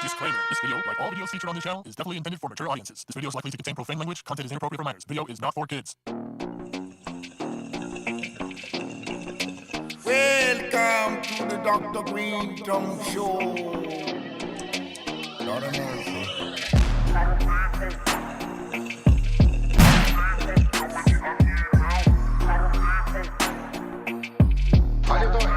Disclaimer. This video, like all videos featured on this channel, is definitely intended for mature audiences. This video is likely to contain profane language. Content is inappropriate for minors. Video is not for kids. Welcome to the Dr. Greenthumb Show. Lord of mercy. How you doing?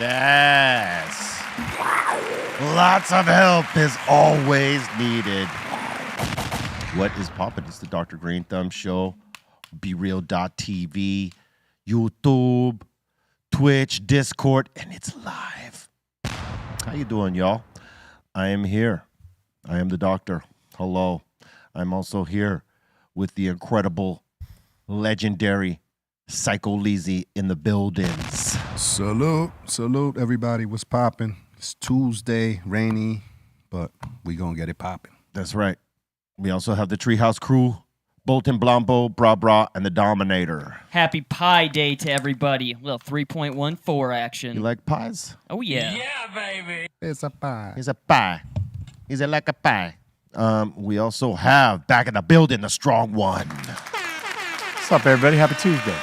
Yes. Lots of help is always needed. What is poppin'? It's the Dr. Greenthumb Show. BeReal.tv, YouTube, Twitch, Discord, and it's live. How you doing, y'all? I am here. I am the doctor. Hello. I'm also here with the incredible, legendary Psycho Lizzy in the buildings. Salute, everybody. What's popping? It's Tuesday, rainy, but we gonna get it popping. That's right. We also have the Treehouse crew, Bolton, Blambo, Bra, and the Dominator. Happy Pi Day to everybody. Little 3.14 action. You like pies? Oh, yeah. Yeah, baby. It's a pie. He's a pie. He's a like a pie. We also have back in the building the strong one. What's up, everybody? Happy Tuesday.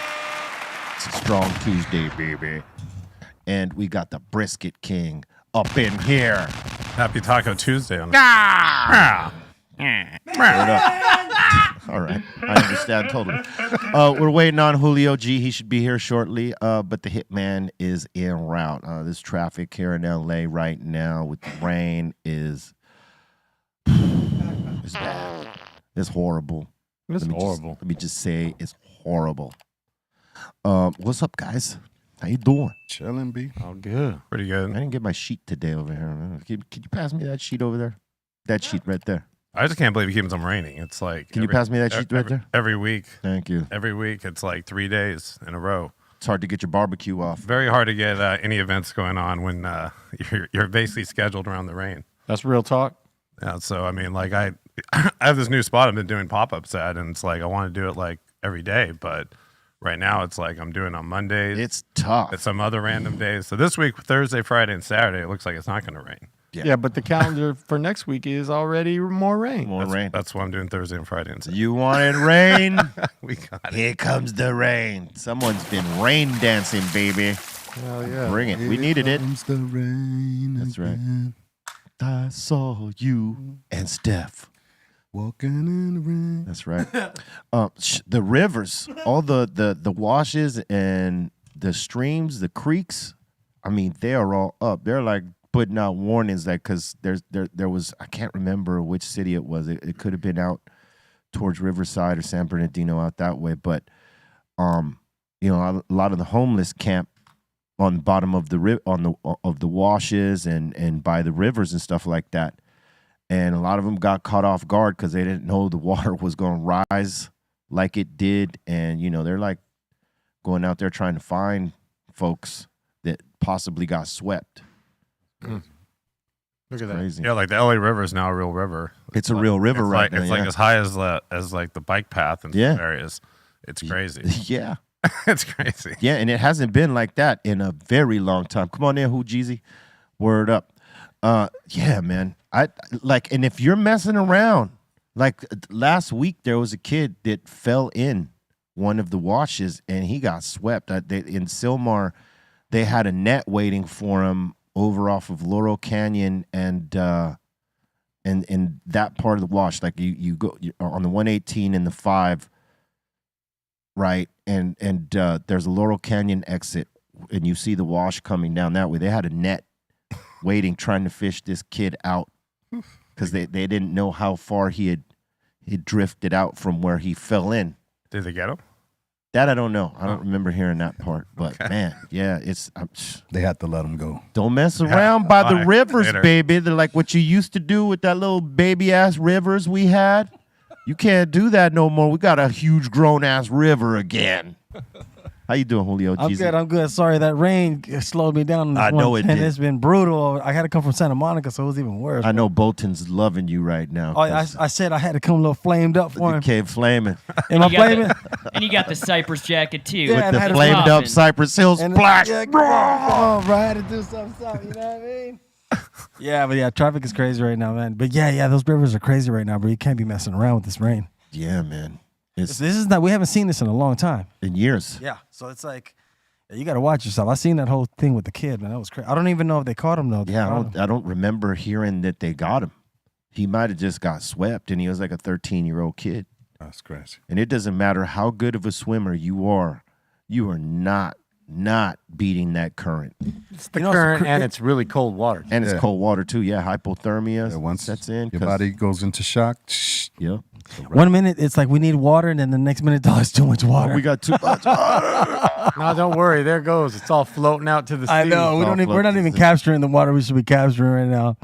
It's a strong Tuesday, baby. And we got the Brisket King up in here. Happy Taco Tuesday on Word up. All right. I understand totally. We're waiting on Julio G. He should be here shortly. But the Hitman is en route. This traffic here in LA right now with the rain is bad. It's horrible. It's horrible. Let me just say it's horrible. What's up, guys? How you doing? Chilling, B. Oh, good. Pretty I good. didn't get my sheet today over here. Can you pass me that sheet over there? That sheet right there. I just can't believe it keeps on raining. It's like... Can you pass me that sheet right there? Every week. Thank you. Every week, it's like 3 days in a row. It's hard to get your barbecue off. Very hard to get any events going on when you're basically scheduled around the rain. That's real talk. Yeah, so, I mean, like, I have this new spot I've been doing pop-ups at, and it's like I want to do it, like, every day, but... Right now, it's like I'm doing on Mondays. It's tough. It's some other random days. So this week, Thursday, Friday, and Saturday, it looks like it's not going to rain. Yeah, but the calendar for next week is already more rain. More rain. That's why I'm doing Thursday and Friday and Saturday. You wanted rain? We got it. Here comes the rain. Someone's been rain dancing, baby. Hell yeah. Bring it. We needed it. Comes the rain. That's right. again. I saw you and Steph. Walking in the rain. That's right. The rivers, all the washes and the streams, the creeks. I mean, they are all up. They're like putting out warnings that because there was, I can't remember which city it was. It could have been out towards Riverside or San Bernardino out that way. But a lot of the homeless camp on the bottom of the of the washes and by the rivers and stuff like that. And a lot of them got caught off guard because they didn't know the water was going to rise like it did. And, they're like going out there trying to find folks that possibly got swept. Look at that. Crazy. Yeah, like the LA River is now a real river. It's a real river It's right like, now. It's like as high as like the bike path in Yeah. some areas. It's crazy. Yeah. It's crazy. Yeah, and it hasn't been like that in a very long time. Come on in, Jeezy. Word up. Yeah, man. And if you're messing around, like last week, there was a kid that fell in one of the washes and he got swept. In Silmar, they had a net waiting for him over off of Laurel Canyon and in that part of the wash. Like you go on the 118 and the 5, right? And there's a Laurel Canyon exit, and you see the wash coming down that way. They had a net waiting, trying to fish this kid out because they didn't know how far he drifted out from where he fell in. Did they get him? That I don't know. I don't remember hearing that part. But man, yeah, They had to let them go. don't mess around by the Bye. rivers, Later. baby. They're like what you used to do with that little baby ass rivers we had. You can't do that no more. We got a huge grown ass river again. How you doing, Julio? I'm Jesus? good. I'm good. Sorry, that rain slowed me down. I know it and did. it's been brutal. I had to come from Santa Monica, so it was even worse. I know Bolton's loving you right now. Oh, I said I had to come a little flamed up for You him. came flaming Am I You got flaming? and you got the Cypress jacket too. Yeah, with and I the had to flamed pop up in. Cypress Hill And splash. yeah, come on, bro. I had to do something. You know what I mean? Yeah, traffic is crazy right now, man. But yeah, those rivers are crazy right now, bro. You can't be messing around with this rain. Yeah, man. It's This is not. We haven't seen this in a long time. in years. Yeah, so it's like you got to watch yourself. I seen that whole thing with the kid, man. That was crazy. I don't even know if they caught him though. Yeah, I don't remember hearing that they got him. He might have just got swept, and he was like a 13-year-old kid. That's crazy. And it doesn't matter how good of a swimmer you are not beating that current. It's the You know, current, it's and it's really cold water. And it's Yeah. cold water too. Yeah, hypothermia Once sets in. your 'cause- body goes into shock. Yeah. 1 minute it's like we need water, and then the next minute it's too much water. We got too much water. No, don't worry. There it goes. It's all floating out to the sea. I know. all We're not even floats. capturing the water we should be capturing right now.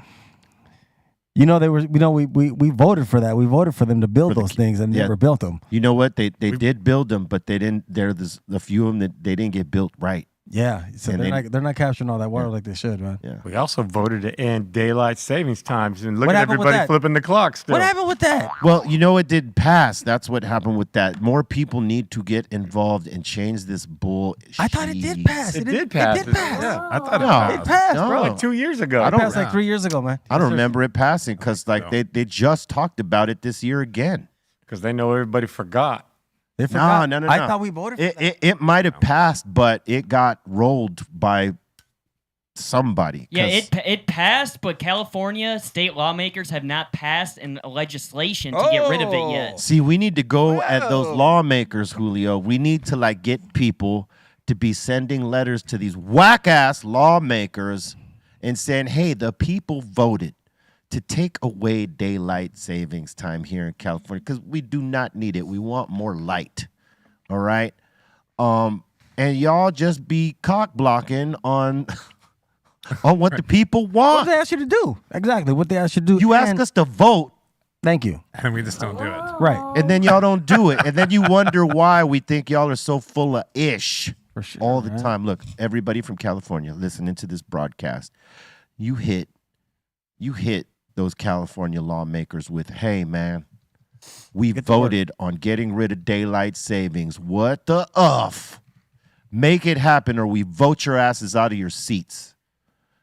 You know, we voted for that. We voted for them to build For the those ki- things and yeah. never built them. You know what? They did build them, but they didn't. There's a few of them that they didn't get built right. Yeah, so And they're not capturing all that water like they should, man. Yeah. We also voted to end daylight savings times, and look What at happened with everybody that? flipping the clock still. What happened with that? Well, you know, it did pass. That's what happened with that. More people need to get involved and change this bull. I thought it did pass. It did pass. It did pass. Yeah. I thought No, It passed, no. bro. Like 2 years ago. I It don't- passed like 3 years ago, man. I don't remember it passing because like So. they just talked about it this year again. Because they know everybody forgot. They forgot. No. I thought we voted for that. It might have passed, but it got rolled by somebody. Yeah, 'cause- it passed, but California state lawmakers have not passed in legislation to get rid of it yet. See, we need to go at those lawmakers, Julio. We need to like get people to be sending letters to these whack ass lawmakers and saying, "Hey, the people voted to take away daylight savings time here in California because we do not need it. We want more light." All right, and y'all just be cock blocking on what the people What want. did they ask you to do? Exactly. What they asked you to do. You ask And- us to vote. Thank you. And we just don't do it. Right. And then y'all don't do it. And then you wonder why we think y'all are so full of ish For sure, all the man. time. Look, everybody from California listening to this broadcast, you hit those California lawmakers with, "Hey, man, we voted on getting rid of daylight savings. What the uff? Make it happen or we vote your asses out of your seats."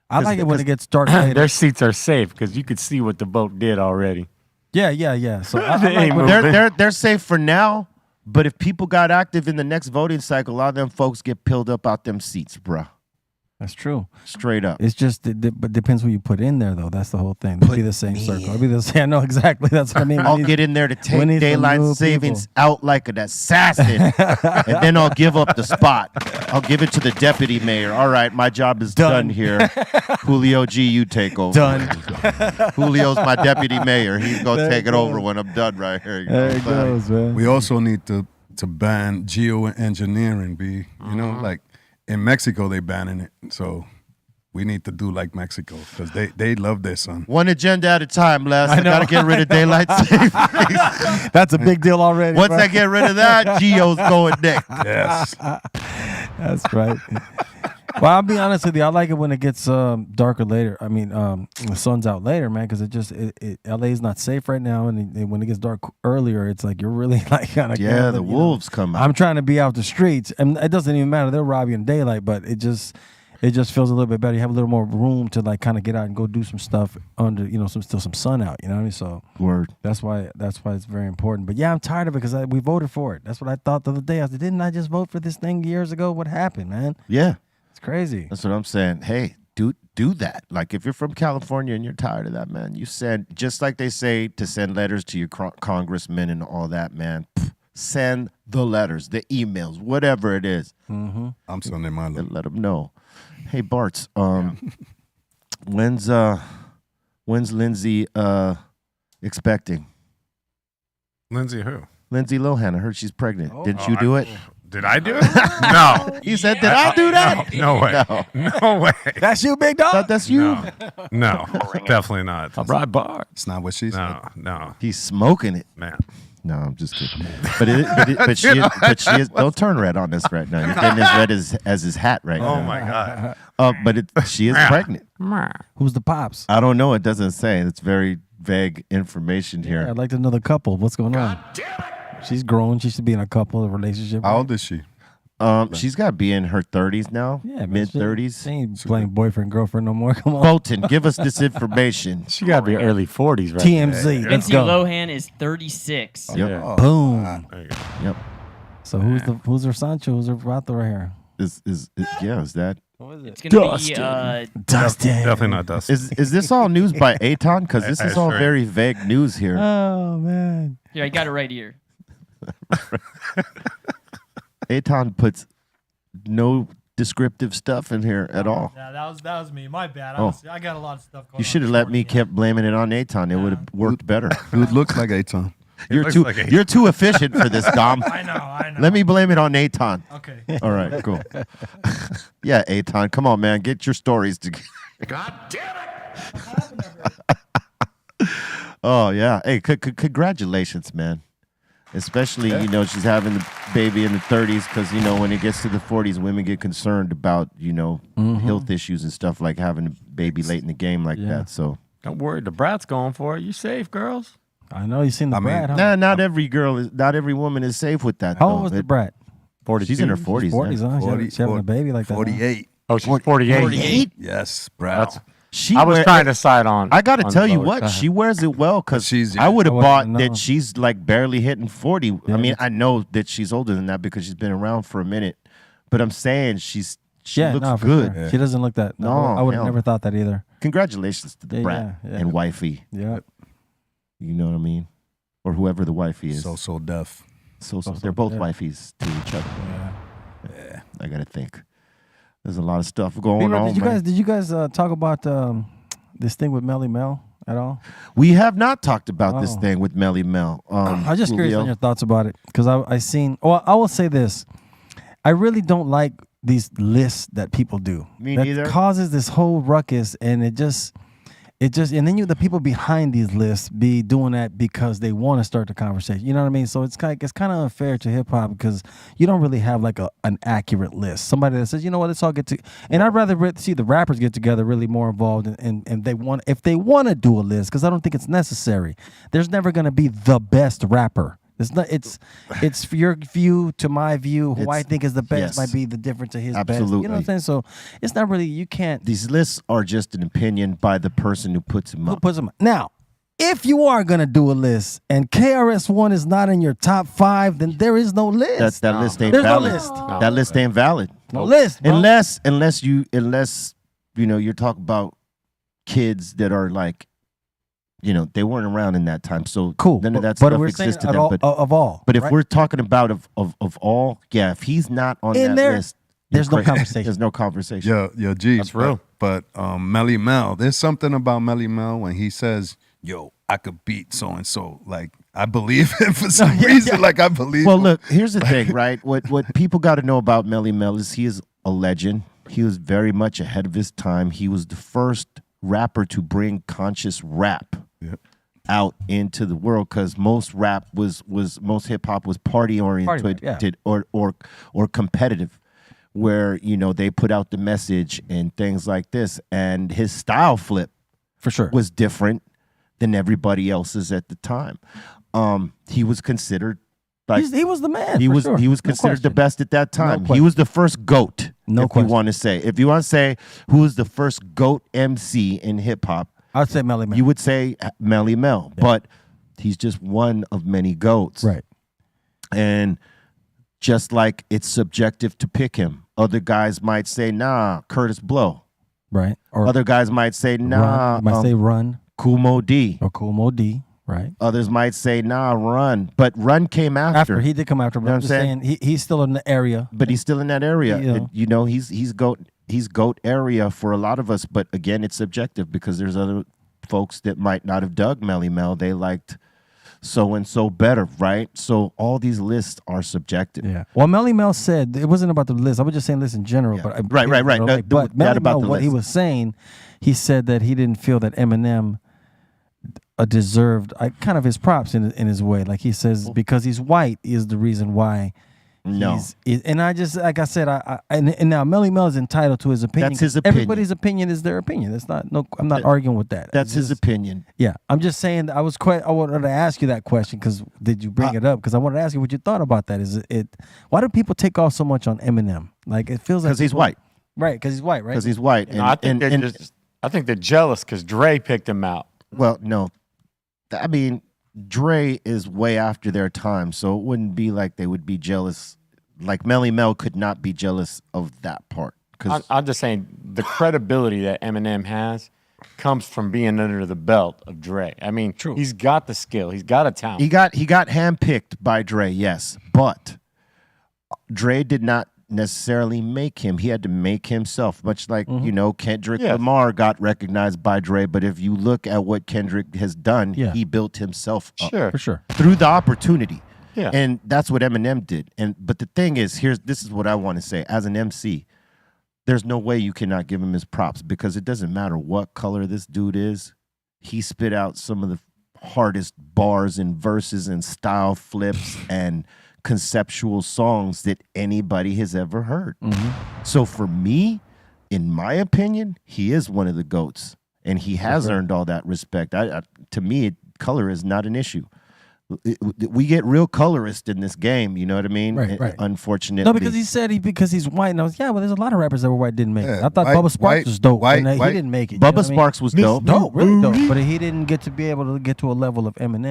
I like it when it gets dark later. Their seats are safe because you could see what the vote did already. Yeah. So I They like ain't when- moving. They're safe for now, but if people got active in the next voting cycle, a lot of them folks get peeled up out them seats, bruh. that's true. Straight up. It's just, but depends who you put in there, though. That's the whole thing. It'll be the same circle. It'll be the same. I know exactly. That's what I mean. I'll get in there to we take need some daylight new savings out like an assassin, and then I'll give up the spot. I'll give it to the deputy mayor. All right, my job is done, here. Julio G, you take over. Done. Julio's my deputy mayor. He's gonna There take it it over goes. when I'm done right here. You know There what it I'm saying? goes, man. We also need to ban geoengineering. You know, like in Mexico they banning it. So we need to do like Mexico because they love their son. One agenda at a time, Les. I know. gotta get rid of daylight savings. That's a big deal already. Once bro. I get rid of that, Geo's going next. Yes. That's right. Well, I'll be honest with you. I like it when it gets darker later. I mean, the sun's out later, man, because LA is not safe right now, and when it gets dark earlier, it's like you're really like kind of Yeah, the wolves come out. I'm trying to be out the streets, and it doesn't even matter. They'll rob you in daylight, but it just feels a little bit better. You have a little more room to like kind of get out and go do some stuff under, some sun out. You know what I mean? So Word. that's why it's very important. But yeah, I'm tired of it because we voted for it. That's what I thought the other day. I said, didn't I just vote for this thing years ago? What happened, man? Yeah. It's crazy. That's what I'm saying. Hey, do that. Like if you're from California and you're tired of that, man, you send, just like they say to send letters to your congressmen and all that, man. Send the letters, the emails, whatever it is. I'm sending my And let them know. Hey, Bart's, when's Lindsay expecting? Lindsay who? Lindsay Lohan. I heard she's pregnant. Didn't you do it? Did I do it? No. He said, "Did I do that?" No way. No way. That's you, big dog. That's you. No, definitely not. All right, bar. It's not what she said. No, He's smoking it. man. No, I'm just kidding. But she is. Don't turn red on this right now. You're getting as red as his hat right now. Oh my god. But she is pregnant. Who's the pops? I don't know. It doesn't say. It's very vague information here. I'd like to know the couple. What's going on? She's grown. She should be in a couple, a relationship. How old is she? She's got to be in her 30s now. Yeah, man, mid She 30s. ain't playing boyfriend, girlfriend no more. Come on. Bolton, give us this information. She got to be early 40s, right? TMZ. Let's Lindsay go. Lohan is 36. Yep. Yeah. Boom. There you go. Yep. So who's her Sancho? Who's her vato right here? Is that? It's gonna Dustin. be Dustin. Definitely not Dustin. Is this all news by Aton? Because this I is all sure am. very vague news here. Oh man. here. I got it right here. Aton puts no descriptive stuff in here at all. Yeah, that was me. My bad. Oh. I got a lot of stuff going on. You should have let me kept blaming it on Aton. It would have worked better. Dude looks like Aton. looks like Aton. You're too efficient for this, Dom. I know. Let me blame it on Aton. Okay. All right, cool. Yeah, Aton, come on, man, get your stories together. God damn it! Oh yeah, hey, congratulations, man. Especially, she's having the baby in the 30s because, when it gets to the 40s, women get concerned about, health issues and stuff like having a baby late in the game like that. So Don't worry, the brat's going for it. You safe, girls? I know you seen the brat, huh? nah, not every woman is safe with that. How though. old was the brat? 42. She's in her 40s. 40s, man. huh? She having a baby like that. huh? 48. Oh, she's 48. 48? Yes, bro. I was trying to decide on. I got to on tell you both. what, she wears it well because She's- I would have I wouldn't bought know. that she's like barely hitting 40. Yeah, I mean, I know that she's older than that because she's been around for a minute, but I'm saying she Yeah, looks no, for good. sure. She doesn't look that. No, I would have hell. never thought that either. Congratulations to the Yeah, brat yeah. and wifey. Yeah. You know what I mean? Or whoever the wifey is. So deaf. So they're both yeah. wifeys to each other. Yeah. I got to think. There's a lot of stuff going B-Rob, on. did you guys talk about this thing with Melly Mel at all? We have not talked about this Oh. thing with Melly Mel. I was just curious Julio. on your thoughts about it because I seen. Well, I will say this: I really don't like these lists that people do. Me that neither. Causes this whole ruckus, and it just, and then the people behind these lists be doing that because they want to start the conversation. You know what I mean? So it's kind of unfair to hip hop because you don't really have like an accurate list. Somebody that says, you know what, let's all get to. And I'd rather see the rappers get together, really more involved, and if they want to do a list, because I don't think it's necessary. There's never going to be the best rapper. It's not. It's for your view to my view. Who I It's- think is the best yes. might be the different to his best. You Absolutely. know what I'm saying? So it's not really. You can't. These lists are just an opinion by the person who puts them Who up. puts them now? If you are gonna do a list and KRS-One is not in your top 5, then there is no list. That list ain't There's no valid. list. That list ain't valid. No list, bro. Unless you're talking about kids that are like, they weren't around in that time, so Cool. none of that but stuff we're saying existed of then. all, But of all. if right? we're talking about of all, yeah, if he's not on In that there, list, there's you're no crazy. conversation. There's no conversation. Yo, G. That's real. But Melly Mel, there's something about Melly Mel when he says, yo, I could beat so and so. Like, I believe him for some reason. Like, I believe Well, him. look, here's the thing, right? What people got to know about Melly Mel is he is a legend. He was very much ahead of his time. He was the first rapper to bring conscious rap out into the world because most rap was most hip hop was party oriented or competitive, where they put out the message and things like this. And his style flip for sure was different than everybody else's at the time. He was considered like he was the man. he for was sure. he was No considered the question. best at that No time. He question. was the first GOAT. No if question. you want to say, who was the first GOAT MC in hip hop, I'd say Melly Mel. you would say Melly Mel. But he's just one of many GOATs. Right. And just like it's subjective to pick him, other guys might say, nah, Curtis Blow. Right. Or Other guys might say, nah, Run. Might say Run Kool Mo D. or Kool Mo D. Right. Others might say, nah, Run. But Run came after. He did come after, but Know I'm what just I'm saying he's still in the area. But he's still in that area. Yeah. He's GOAT area for a lot of us. But again, it's subjective because there's other folks that might not have dug Melly Mel. They liked so and so better, right? So all these lists are subjective. Yeah. Well, Melly Mel said it wasn't about the list. I was just saying list in general. Yeah. But Right. No, but Melly about Mel, the what he list. was saying, he said that he didn't feel that Eminem deserved kind of his props in his way. Like he says, because he's white is the reason why. No. And I just, like I said, and now Melly Mel is entitled to his opinion. That's his opinion. Everybody's opinion is their opinion. It's not I'm not arguing with that. That's his opinion. Yeah, I'm just saying. I wanted to ask you that question because did you bring it up? Because I wanted to ask you what you thought about that. Is it? Why do people take off so much on Eminem? Like it feels like Because he's white. Right? Because he's white, right? Because he's white. I think they're jealous because Dre picked him out. Well, no. I mean, Dre is way after their time, so it wouldn't be like they would be jealous. Like Melly Mel could not be jealous of that part. I'm just saying the credibility that Eminem has comes from being under the belt of Dre. I mean, he's got the skill. He's got a talent. He got handpicked by Dre, yes, but Dre did not necessarily make him. He had to make himself, much like, Kendrick Lamar got recognized by Dre, but if you look at what Kendrick has done, he built himself up. For sure. Through the opportunity. Yeah. And that's what Eminem did. But the thing is, this is what I want to say. As an MC, there's no way you cannot give him his props because it doesn't matter what color this dude is. He spit out some of the hardest bars and verses and style flips and conceptual songs that anybody has ever heard. So for me, in my opinion, he is one of the GOATs. And he has earned all that respect. To me, color is not an issue. We get real colorist in this game, you know what I mean? Right. Unfortunately. No, because he said because he's white. And I was, well, there's a lot of rappers that were white didn't make it. I thought Bubba Sparks was dope. He didn't make it. Bubba Sparks was dope. Dope, really dope. But he didn't get to be able to get to a level of Eminem.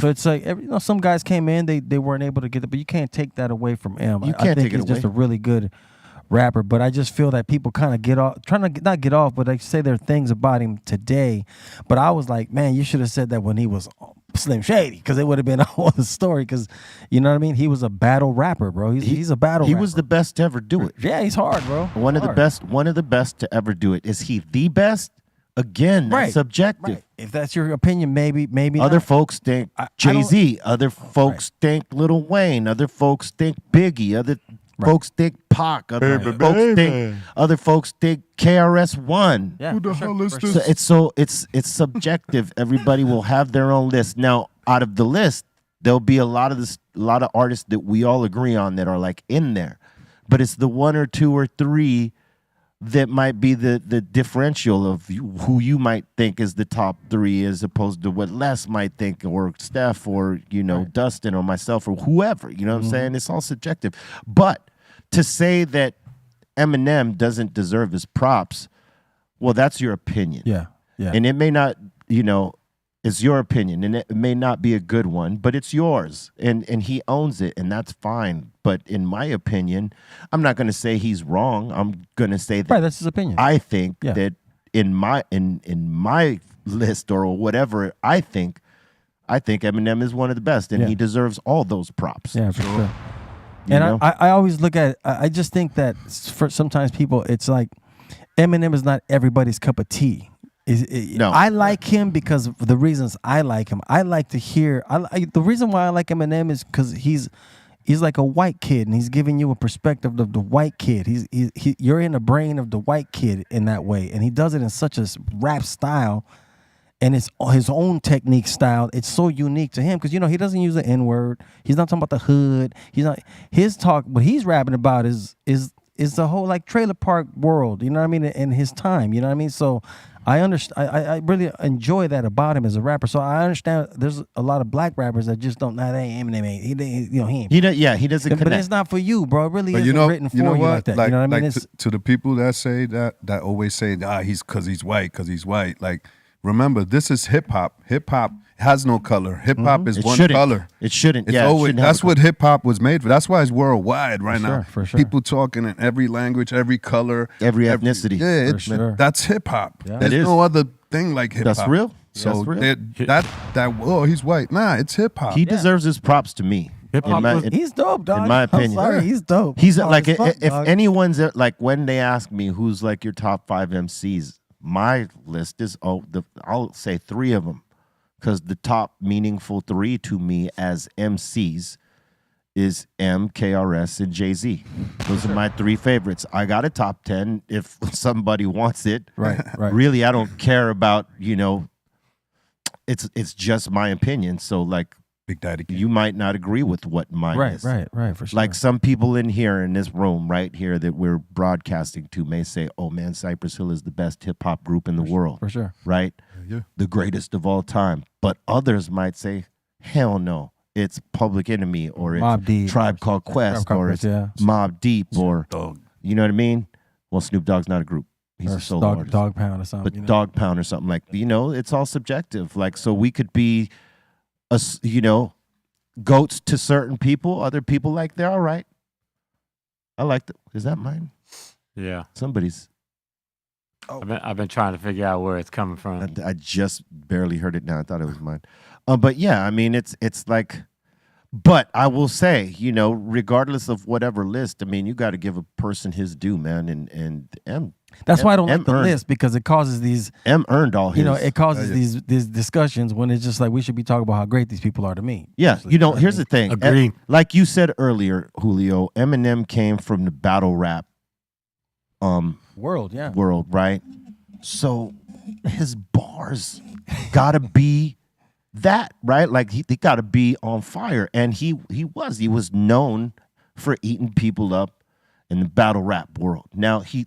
So it's like, some guys came in, they weren't able to get it, but you can't take that away from M. You can't I think take it he's just a away. really good rapper, but I just feel that people kind of get off, trying to not get off, but they say there are things about him today. But I was like, man, you should have said that when he was Slim Shady, because it would have been a whole other story. Because you know what I mean, he was a battle rapper, bro. He's a battle. He rapper. was the best to ever do it. Yeah, he's hard, bro. One of the best to ever do it. Is he the best? Again, that's subjective. Right. If that's your opinion, maybe Other not. folks think Jay-Z. Other folks think Lil Wayne. Other folks think Biggie. Other folks think Pac. Other folks think KRS-One. Yeah, Who the hell is this? It's subjective. Everybody will have their own list. Now, out of the list, there'll be a lot of artists that we all agree on that are like in there, but it's the one or two or three that might be the differential of who you might think is the top three as opposed to what Les might think, or Steph, or Dustin, or myself, or whoever. You know what I'm saying? It's all subjective. But to say that Eminem doesn't deserve his props, well, that's your opinion. Yeah. And it may not, it's your opinion, and it may not be a good one, but it's yours, and he owns it, and that's fine. But in my opinion, I'm not going to say he's wrong. I'm going to say that that's his opinion. I think that in my list or whatever, I think Eminem is one of the best, and he deserves all those props. Yeah, for sure. And I always look at it, I just think that for sometimes people, it's like Eminem is not everybody's cup of tea. No. I like him because of the reasons I like him. I like to hear. The reason why I like Eminem is because he's like a white kid, and he's giving you a perspective of the white kid. You're in the brain of the white kid in that way, and he does it in such a rap style, and it's his own technique style. It's so unique to him because he doesn't use the N-word. He's not talking about the hood. He's not his talk. What he's rapping about is the whole like trailer park world. You know what I mean? In his time. You know what I mean? So I understand. I really enjoy that about him as a rapper. So I understand. There's a lot of black rappers that just don't. That ain't Eminem. He ain't. He doesn't. But it's not for you, bro. It really But isn't written for you like that. You know what I mean? To the people that say that always say he's because he's white. Like, remember, this is hip hop. Hip hop has no color. Hip hop is one color. It shouldn't. It's Yeah, always, it shouldn't have that's a what hip hop was made for. That's why it's worldwide right now. For sure. People talking in every language, every color, every ethnicity. That's hip hop. Yeah. There's no other thing like hip hop. That's real. So That's real. he's white. Nah, it's hip hop. He deserves his props to me. He's dope, dog. In my opinion, I'm sorry, he's dope. He's Hard like as fuck, if dog. anyone's like when they ask me who's like your top 5 MCs, my list is I'll say 3 of them. because the top meaningful 3 to me as MCs is M, KRS, and Jay-Z. Those are my 3 favorites. I got a top 10 if somebody wants it. Right. Really, I don't care about, it's just my opinion. So like Big Daddy Kane. you might not agree with what mine is. Right, for sure. Like some people in here in this room right here that we're broadcasting to may say, oh man, Cypress Hill is the best hip hop group in the world. For sure. Right? Yeah. The greatest of all time. But others might say, hell no. It's Public Enemy or it's Mobb Deep, Tribe Called Quest Called or Quest, it's yeah. Mobb Deep or Dog. you know what I mean? Well, Snoop Dogg's not a group. He's Or a solo artist. Dog Pound or something. But Dog Pound or something like it's all subjective. Like so we could be goats to certain people, other people like they're all right. I like is that mine? Yeah. Somebody's I've been trying to figure out where it's coming from. I just barely heard it now. I thought it was mine. But yeah, I mean, it's like, but I will say, regardless of whatever list, I mean, you got to give a person his due, man. And M. That's why I don't like M the earned- list because it causes these. M earned all his. It causes these discussions when it's just like we should be talking about how great these people are to me. Yeah, here's the thing. Agreed. Like you said earlier, Julio, Eminem came from the battle rap World, right? So his bars gotta be that, right? Like he gotta be on fire. And he was known for eating people up in the battle rap world. Now he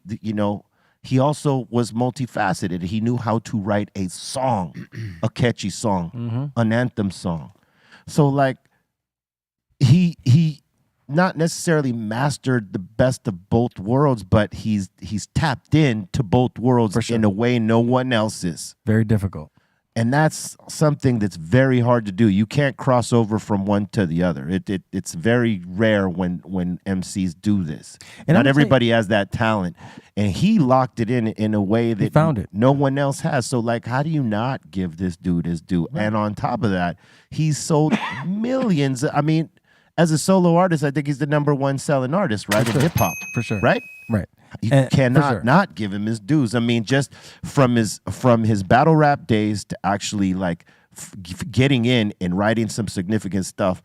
also was multifaceted. He knew how to write a song, a catchy song, an anthem song. So like he not necessarily mastered the best of both worlds, but he's tapped into both worlds in a way no one else is. Very difficult. And that's something that's very hard to do. You can't cross over from one to the other. It's very rare when MCs do this. And not I'm everybody has that talent. And he locked it in a way that found it. no one else has. So like, how do you not give this dude his due? Right. And on top of that, he's sold millions. I mean, as a solo artist, I think he's the #1 selling artist, right? In hip hop. For sure. Right? Right. You And- for cannot sure. not give him his dues. I mean, just from his battle rap days to actually like getting in and writing some significant stuff,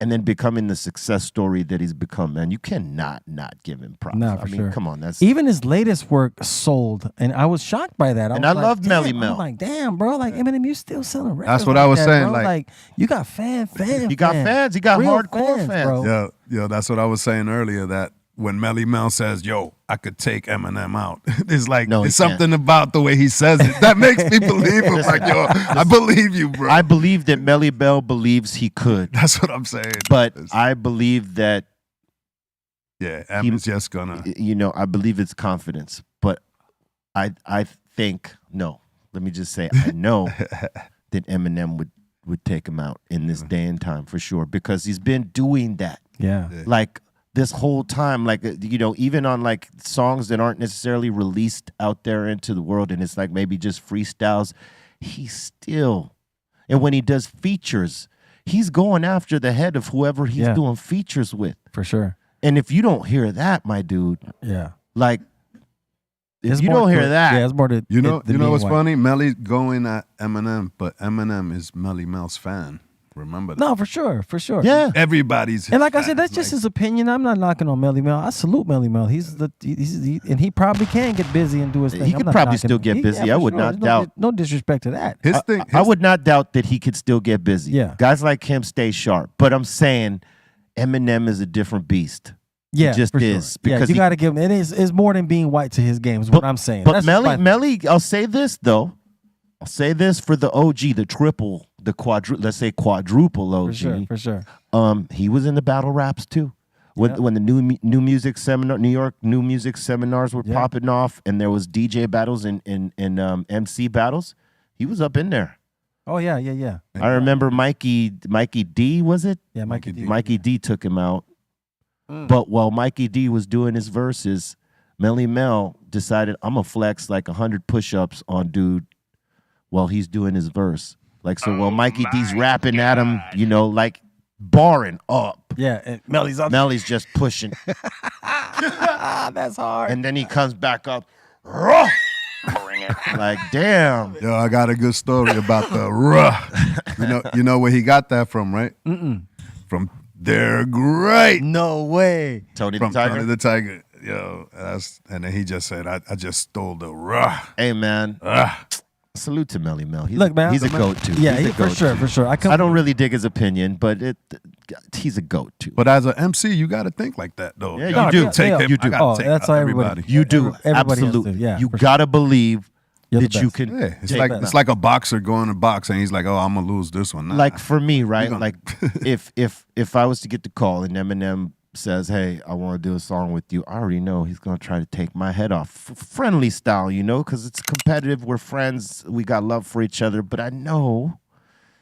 and then becoming the success story that he's become. Man, you cannot not give him props. No, I for mean, sure. come on, that's Even his latest work sold, and I was shocked by that. And was I like, love damn, Melly I'm Mel. like, damn, bro, like Eminem, you still selling records. That's what I was that, saying, bro. like- you got fans. You got fans. You got Real hardcore fans. bro. Yeah, that's what I was saying earlier. That when Melly Mel says, "Yo, I could take Eminem out," it's like No, he it's something about the way he says it that makes me believe him. Like, yo, I believe you, bro. I believe that Melly Bell believes he could, That's what I'm saying. but I believe that Eminem's just gonna. I believe it's confidence. But I think no. Let me just say I know that Eminem would take him out in this day and time for sure because he's been doing that. Yeah. Like this whole time, like even on like songs that aren't necessarily released out there into the world, and it's like maybe just freestyles. He's still, and when he does features, he's going after the head of whoever he's doing features with. For sure. And if you don't hear that, my dude, Yeah. like if It's you more don't hear to- that, Yeah, it's more to You know what's meanwhile. funny? Melly going at Eminem, but Eminem is Melly Mel's fan. Remember that? No, for sure. yeah. Everybody's. And like I fan. said, that's just his opinion. I'm not knocking on Melly Mel. I salute Melly Mel. And he probably can get busy and do his thing. He I'm could not probably knocking still him. get busy. I for would sure. not There's doubt. No disrespect to that. His thing. I would not doubt that he could still get busy. Yeah. Guys like him stay sharp. But I'm saying Eminem is a different beast. Yeah, just for is, sure. because you he- got to give him. It's more than being white to his game. Is what I'm saying. But That's just Melly, I'll say this though. I'll say this for the OG, the triple, the let's say quadruple OG. for sure. He was in the battle raps too. When the new music seminar, New York new music seminars were popping off, and there was DJ battles and MC battles, he was up in there. Oh yeah. I remember Mikey D, was it? Yeah, Mikey D. Mikey D took him out. But while Mikey D was doing his verses, Melly Mel decided, I'm going to flex like 100 push-ups on dude while he's doing his verse. Like, so while Mikey D's rapping at him, like barring up. Yeah, and Melly's on. Melly's just pushing. That's hard. And then he comes back up. "Ruh!" Like, damn. Yo, I got a good story about the ruh. You know where he got that from, right? From They're Great. No way. Tony From the Tiger. Tony the Tiger. Yo, and then he just said, I just stole the ruh. Hey, man. Salute to Melly Mel. Look, man. He's a goat too. Yeah, he's a for goat sure, too. for sure. I don't really dig his opinion, but he's a goat too. But as an MC, you got to think like that, though. Yeah, Yo, you do. Take him. You do. I gotta Oh, take that's out how everybody- You do. Everybody has to, Absolutely. yeah, You for gotta believe You're the that you best. can. Yeah, it's take like that. it's like a boxer going to box and he's like, "Oh, I'm gonna lose this one." Nah. Like for me, right? gonna- Like if I was to get the call and Eminem says, "Hey, I want to do a song with you," I already know he's gonna try to take my head off, friendly style, because it's competitive. We're friends. We got love for each other, but I know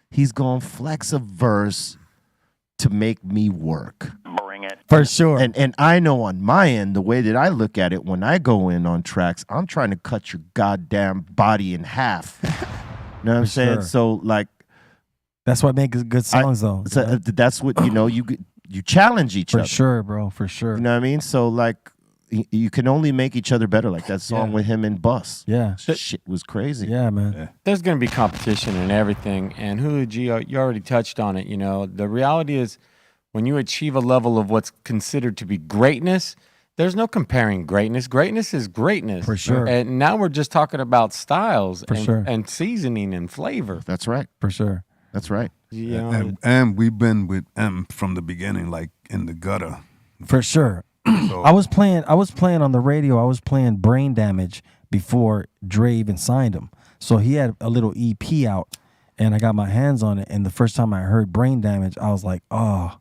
he's gonna flex a verse to make me work. For sure. And I know on my end, the way that I look at it when I go in on tracks, I'm trying to cut your goddamn body in half. You know what I'm saying? sure. So like That's what makes good songs, though. so, that's what you challenge each For other. sure, bro. For sure. You know what I mean? So like you can only make each other better. Like that song with him and Bus. Yeah. Shit was crazy. Yeah, man. There's going to be competition and everything. And Gio, you already touched on it. The reality is when you achieve a level of what's considered to be greatness, there's no comparing greatness. Greatness is greatness. For sure. And now we're just talking about styles For sure. and seasoning and flavor. That's right. For sure. That's right. You know, and we've been with M from the beginning, like in the gutter. For sure. So I was playing on the radio. I was playing Brain Damage before Dre even signed him. So he had a little EP out, and I got my hands on it. And the first time I heard Brain Damage, I was like, oh.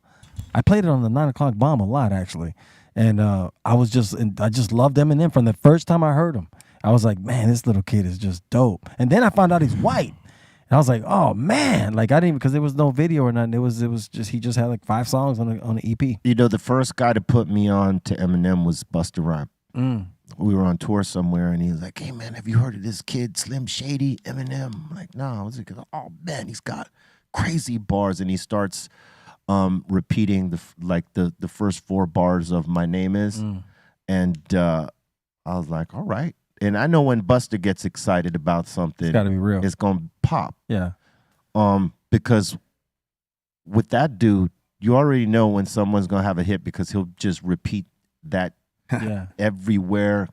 I played it on the 9 o'clock bomb a lot, actually. And I just loved Eminem from the first time I heard him. I was like, man, this little kid is just dope. And then I found out he's white. And I was like, oh man, like I didn't, because there was no video or nothing. It was just, he just had like 5 songs on the EP. The first guy to put me on to Eminem was Busta Rhymes. We were on tour somewhere, and he was like, "Hey man, have you heard of this kid Slim Shady, Eminem?" I'm like, "No." I was like, "Oh man, he's got crazy bars," and he starts repeating the first 4 bars of "My Name Is," and I was like, "All right." And I know when Busta gets excited about something, It's got to be real. it's gonna pop. Yeah. Because with that dude, you already know when someone's gonna have a hit because he'll just repeat that Yeah. everywhere.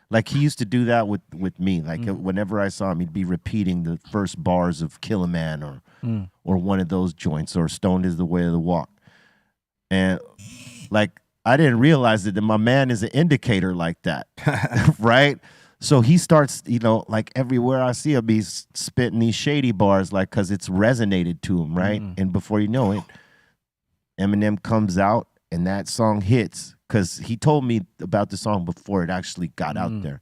Like he used to do that with me. Like whenever I saw him, he'd be repeating the first bars of Kill a Man or one of those joints, or Stoned is the Way of the Walk. And like I didn't realize that my man is an indicator like that. Right? So he starts, like everywhere I see him, he's spitting these shady bars, like, because it's resonated to him, right? And before you know it, Eminem comes out and that song hits, because he told me about the song before it actually got out there.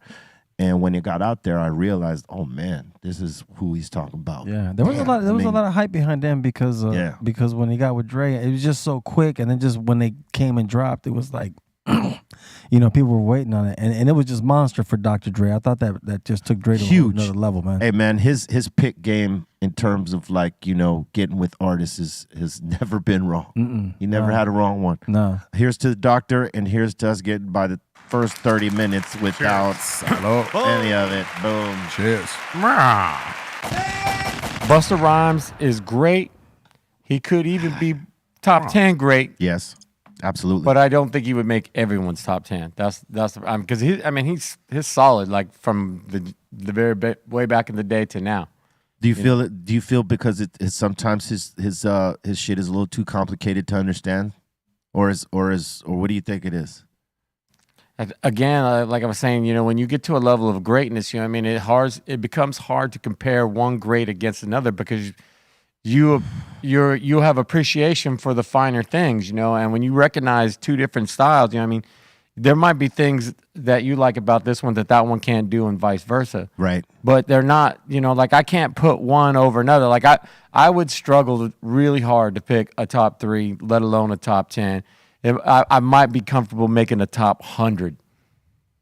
And when it got out there, I realized, oh man, this is who he's talking about. Yeah, there was a lot of hype behind them because when he got with Dre, it was just so quick, and then just when they came and dropped, it was like, people were waiting on it, and it was just monster for Dr. Dre. I thought that just took Dre to another level, man. Hey man, his pick game in terms of getting with artists has never been wrong. He never had a wrong one. No. Here's to the Doctor, and here's to us getting by the first 30 minutes without any of it. Boom. Cheers. Busta Rhymes is great. He could even be top 10 great. Yes, absolutely. But I don't think he would make everyone's top 10. That's because he's solid, like from the very way back in the day to now. Do you feel it? Do you feel because it's sometimes his shit is a little too complicated to understand, or what do you think it is? Again, like I was saying, when you get to a level of greatness, it becomes hard to compare one great against another, because you have appreciation for the finer things, and when you recognize 2 different styles, there might be things that you like about this one that one can't do, and vice versa. Right. But they're not, like I can't put one over another. Like I would struggle really hard to pick a top 3, let alone a top 10. I might be comfortable making a top 100,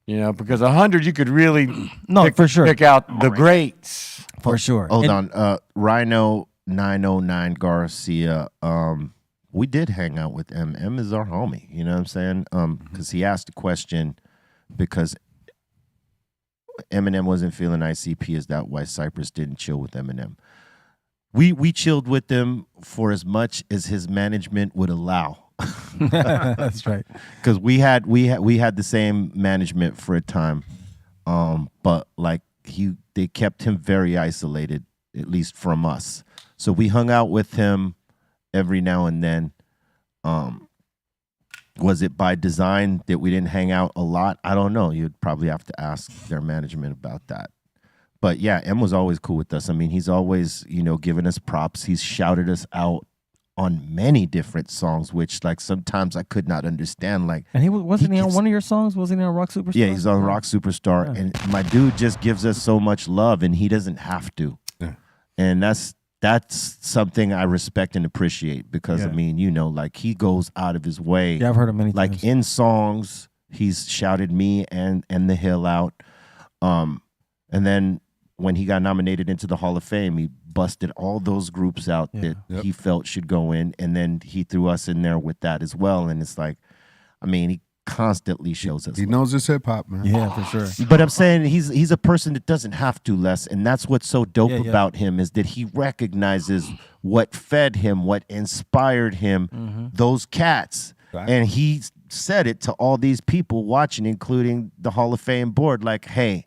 because 100 you could really for sure pick out the greats. For sure. Hold on. Rhino 909 Garcia. We did hang out with M. M is our homie. You know what I'm saying? Because he asked a question, because Eminem wasn't feeling ICP, is that why Cypress didn't chill with Eminem? We chilled with him for as much as his management would allow. That's right. Because we had the same management for a time, but like they kept him very isolated, at least from us. So we hung out with him every now and then. Was it by design that we didn't hang out a lot? I don't know. You'd probably have to ask their management about that. But yeah, M was always cool with us. I mean, he's always, given us props. He's shouted us out on many different songs, which like sometimes I could not understand. Like, and wasn't he on one of your songs? Wasn't he on Rock Superstar? Yeah, he's on Rock Superstar, and my dude just gives us so much love, and he doesn't have to. Yeah. And that's something I respect and appreciate because I mean, like he goes out of his way. Yeah, I've heard him many like times. in songs, he's shouted me and the Hill out. And then when he got nominated into the Hall of Fame, he busted all those groups out that he felt should go in, and then he threw us in there with that as well. And it's like, I mean, he constantly shows us. He knows his hip hop, man. Yeah, for sure. But I'm saying he's a person that doesn't have to, Les, and that's what's so dope about him is that he recognizes what fed him, what inspired him, those cats. Right. And he said it to all these people watching, including the Hall of Fame board, like, hey,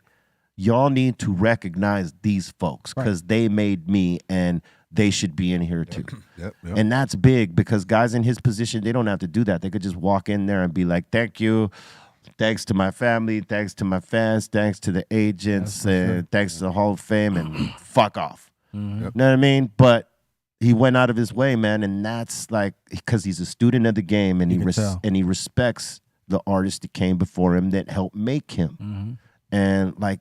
y'all need to recognize these folks because they made me and they should be in here too. Yep. And that's big because guys in his position, they don't have to do that. They could just walk in there and be like, thank you. Thanks to my family. Thanks to my fans. Thanks to the agents. Thanks to the Hall of Fame and fuck off. You know what I mean? But he went out of his way, man. And that's like, because he's a student of the game and he respects the artists that came before him that helped make him. And like,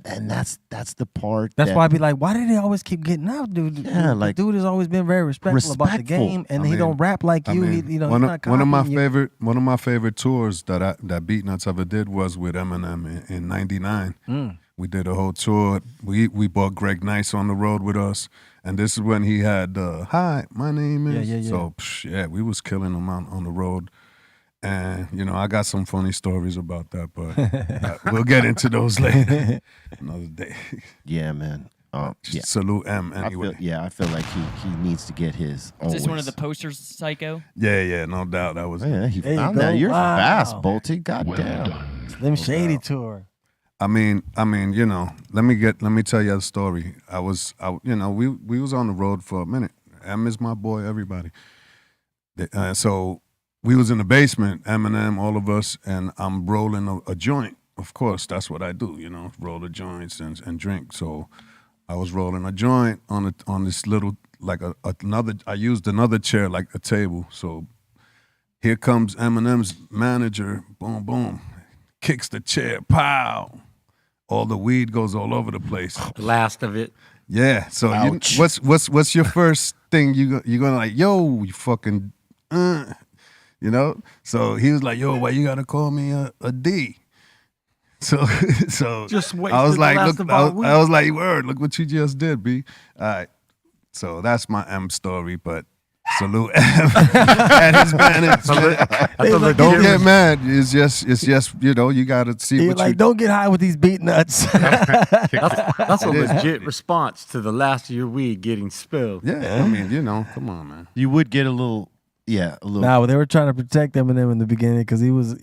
and that's the part. That's why I be like, why did he always keep getting out, dude? Yeah, like the dude has always been very respectful about the game, and he don't rap like you. One of my favorite tours that Beatnuts ever did was with Eminem in '99. We did a whole tour. We brought Greg Nice on the road with us, and this is when he had "Hi, my name is." Yeah. So we was killing him on the road. And, I got some funny stories about that, but we'll get into those later another day. Yeah, man. Salute M anyway. I feel like he needs to get his. Is this one of the posters, Psycho? Yeah, no doubt. That was. Yeah, he There you found go. that. You're Wow. fast, Bolty. Goddamn. Slim Shady tour. I mean, let me tell you a story. We was on the road for a minute. M is my boy, everybody. So we was in the basement, Eminem, all of us, and I'm rolling a joint. Of course, that's what I do, roll the joints and drink. So I was rolling a joint on this little, like another, I used another chair like a table. So here comes Eminem's manager, boom, boom, kicks the chair, pow. All the weed goes all over the place. The last of it. Yeah. So what's your first thing you're gonna like? Yo, you fucking, So he was like, yo, why you gotta call me a D? So Just wait. I was like, look, I was like, word, look what you just did, B. All right. So that's my M story, but salute M and his management. Don't get mad. It's just you gotta see You're what like, don't get high with these beat nuts. That's a legit response to the last of your weed getting spilled. Yeah, I mean, come on, man. You would get a little. Nah, well, they were trying to protect Eminem in the beginning because he was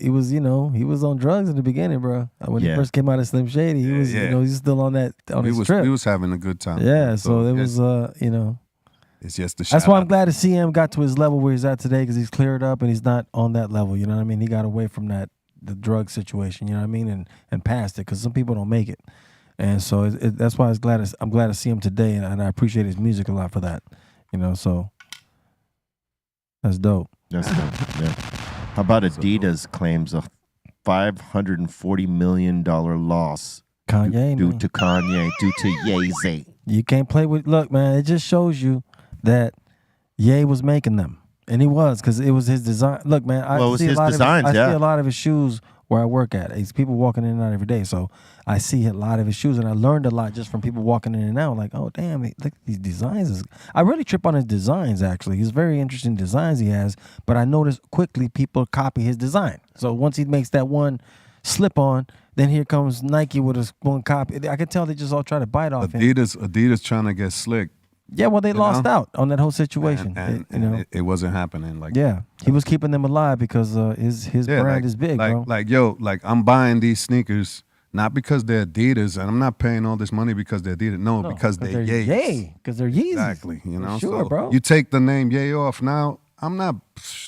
on drugs in the beginning, bro. When he first came out of Slim Shady, he was he's still on his trip. He was having a good time. Yeah, so it was It's just the. That's why I'm glad to see him got to his level where he's at today because he's cleared up and he's not on that level. You know what I mean? He got away from the drug situation. You know what I mean? And passed it because some people don't make it. And so that's why I'm glad to see him today, and I appreciate his music a lot for that. So. That's dope. That's dope. Yeah. How about Adidas claims a $540 million loss Kanye, due man. to Kanye, due to Ye-Z. You can't play with. Look, man, it just shows you that Ye was making them, and he was because it was his design. Look, man, I see a lot of his shoes where I work at. It's people walking in and out every day, so I see a lot of his shoes, and I learned a lot just from people walking in and out. Like, oh damn, look at these designs. I really trip on his designs. Actually, he's very interesting designs he has, but I notice quickly people copy his design. So once he makes that one slip on, Then here comes Nike with a one copy. I could tell they just all try to bite off him. Adidas trying to get slick. Yeah, well, they lost out on that whole situation. And it wasn't happening like yeah, he was keeping them alive because his brand is big, bro. Like I'm buying these sneakers not because they're Adidas, and I'm not paying all this money because they're Adidas. No, because they're Yeezys. Yay, because they're Yeezys. Exactly. You know, sure, so bro. You take the name Ye off now. I'm not.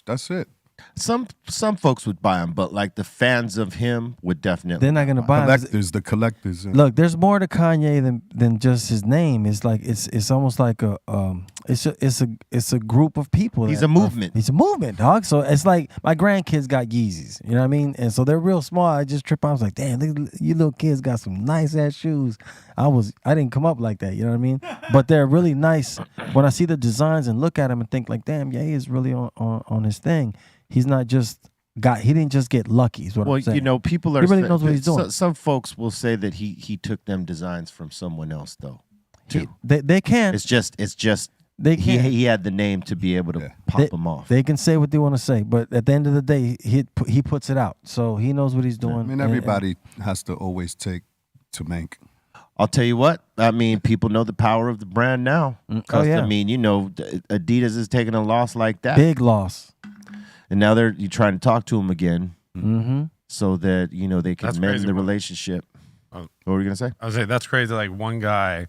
That's it. Some folks would buy him, but like the fans of him would definitely. They're not going to buy him. The collectors. Look, there's more to Kanye than just his name. It's like it's almost like it's a group of people. He's a movement. He's a movement, dog. So it's like my grandkids got Yeezys. You know what I mean? And so they're real small. I just trip out. I was like, damn, you little kids got some nice ass shoes. I didn't come up like that. You know what I mean? But they're really nice. When I see the designs and look at them and think like, damn, yeah, he is really on his thing. He's not just he didn't just get lucky. Is what I'm saying. You know, people are. He really knows what he's doing. Some folks will say that he took them designs from someone else, though. Too. They can. It's just they can. He had the name to be able to pop them off. They can say what they want to say, but at the end of the day, he puts it out, so he knows what he's doing. I mean, everybody has to always take to make. I'll tell you what. I mean, people know the power of the brand now. Oh yeah. I mean, you know, Adidas is taking a loss like that. Big loss. And now you're trying to talk to him again, so that they can That's mend crazy. the relationship. What were you gonna say? I was saying that's crazy. Like one guy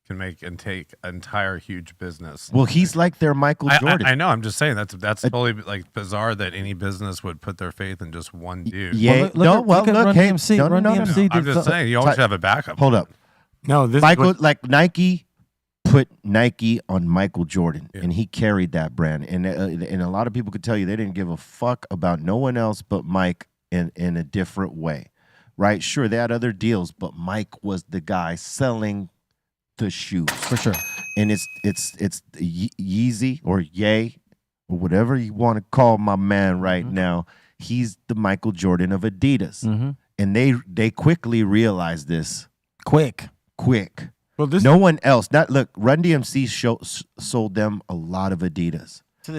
can make and take an entire huge business. Well, he's like their Michael Jordan. I know. I'm just saying that's totally like bizarre that any business would put their faith in just one dude. Yeah. Look at Run DMC. No, Run no, no, DMC I'm just saying you always have a backup. Hold up. No, this Michael, is like Nike put Nike on Michael Jordan, and he carried that brand. And a lot of people could tell you they didn't give a fuck about no one else but Mike in a different way, right? Sure, they had other deals, but Mike was the guy selling the shoes for sure. And it's Yeezy or Ye or whatever you want to call my man right now. He's the Michael Jordan of Adidas, and they quickly realized this. Quick. Well, no one else. Run DMC sold them a lot of Adidas. To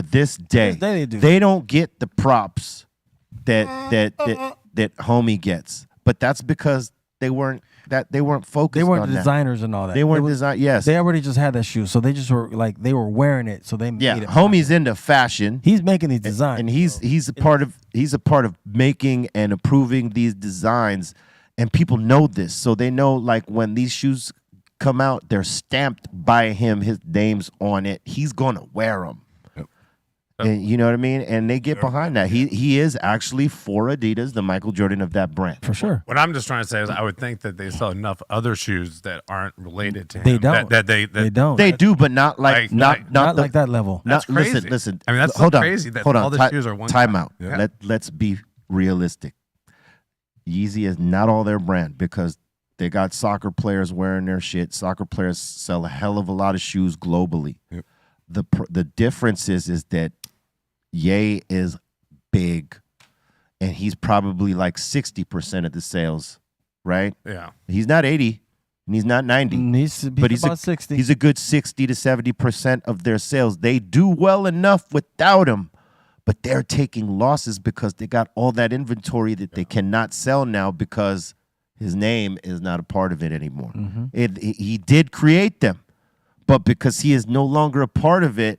this day. They don't get the props that homie gets, but that's because they weren't focused. They weren't on designers that. and all that. They weren't design. Yes, they already just had that shoe, so they just were like they were wearing it, so they made it. Homie's into fashion. He's making these designs, and he's a part of making and approving these designs. And people know this, so they know like when these shoes come out, they're stamped by him. His name's on it. He's gonna wear them, and you know what I mean. And they get behind that. He is actually for Adidas, the Michael Jordan of that brand, for sure. What I'm just trying to say is, I would think that they sell enough other shoes that aren't related to him. They don't. They don't. They do, but not like not like that level. That's crazy. Listen. I mean, that's hold so on, crazy that hold on. all the shoes are one. Time out. Yeah. Let's be realistic. Yeezy is not all their brand because they got soccer players wearing their shit. Soccer players sell a hell of a lot of shoes globally. Yep. The difference is that Ye is big, and he's probably like 60% of the sales, right? Yeah. He's not 80, and he's not 90. But he's about 60. He's a good 60 to 70% of their sales. They do well enough without him. But they're taking losses because they got all that inventory that they cannot sell now because his name is not a part of it anymore. He did create them, but because he is no longer a part of it,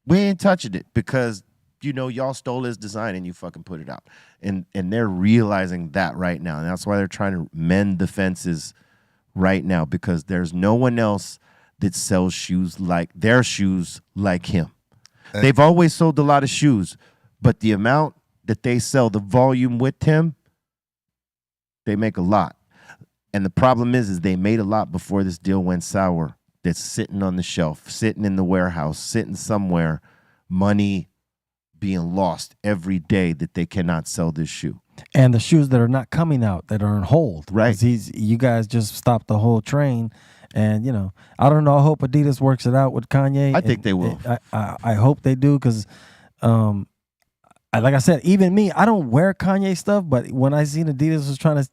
we ain't touching it because, y'all stole his design and you fucking put it out. And they're realizing that right now. And that's why they're trying to mend the fences right now because there's no one else that sells their shoes like him. They've always sold a lot of shoes, but the amount that they sell, the volume with him, they make a lot. And the problem is they made a lot before this deal went sour. That's sitting on the shelf, sitting in the warehouse, sitting somewhere, money being lost every day that they cannot sell this shoe. And the shoes that are not coming out, that are on hold. Right. 'Cause you guys just stopped the whole train. And, I don't know. I hope Adidas works it out with Kanye. I think they will. I hope they do because, like I said, even me, I don't wear Kanye stuff. But when I seen Adidas was trying to,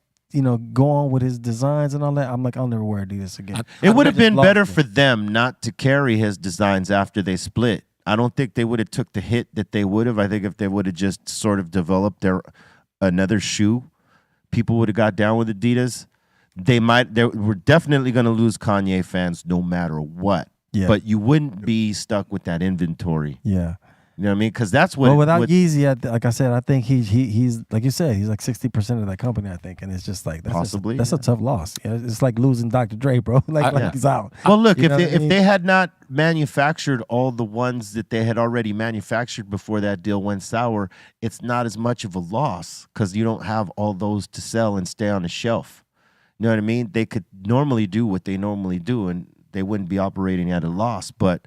go on with his designs and all that, I'm like, I'll never wear Adidas again. It would have been better for them not to carry his designs after they split. I don't think they would have took the hit that they would have. I think if they would have just sort of developed another shoe people would have got down with Adidas, we're definitely going to lose Kanye fans no matter what. Yeah. But you wouldn't be stuck with that inventory. Yeah. You know what I mean? Because that's what. Well, without Yeezy, like I said, I think he's like you said, he's like 60% of that company. I think, and it's just like Possibly, that's a tough loss. Yeah, it's like losing Dr. Dre, bro. like he's out. Well, look, You know what I if mean? they had not manufactured all the ones that they had already manufactured before that deal went sour, it's not as much of a loss because you don't have all those to sell and stay on the shelf. You know what I mean? They could normally do what they normally do, and they wouldn't be operating at a loss. But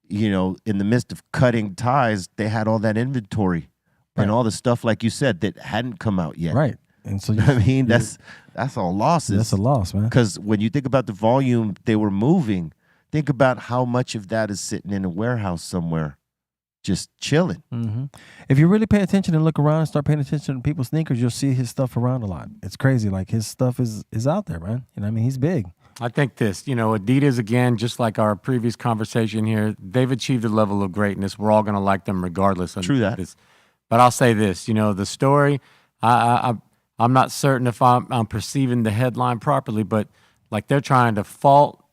you know, in the midst of cutting ties, they had all that inventory and all the stuff, like you said, that hadn't come out yet. Right. And so I mean, that's all losses. That's a loss, man. Because when you think about the volume they were moving, think about how much of that is sitting in a warehouse somewhere, just chilling. Mm-hmm. If you really pay attention and look around and start paying attention to people's sneakers, you'll see his stuff around a lot. It's crazy. Like his stuff is out there, man. You know what I mean? He's big. I think this, Adidas, again, just like our previous conversation here, they've achieved a level of greatness. We're all going to like them regardless of True that. this. But I'll say this, the story, I'm not certain if I'm perceiving the headline properly, but like they're trying to fault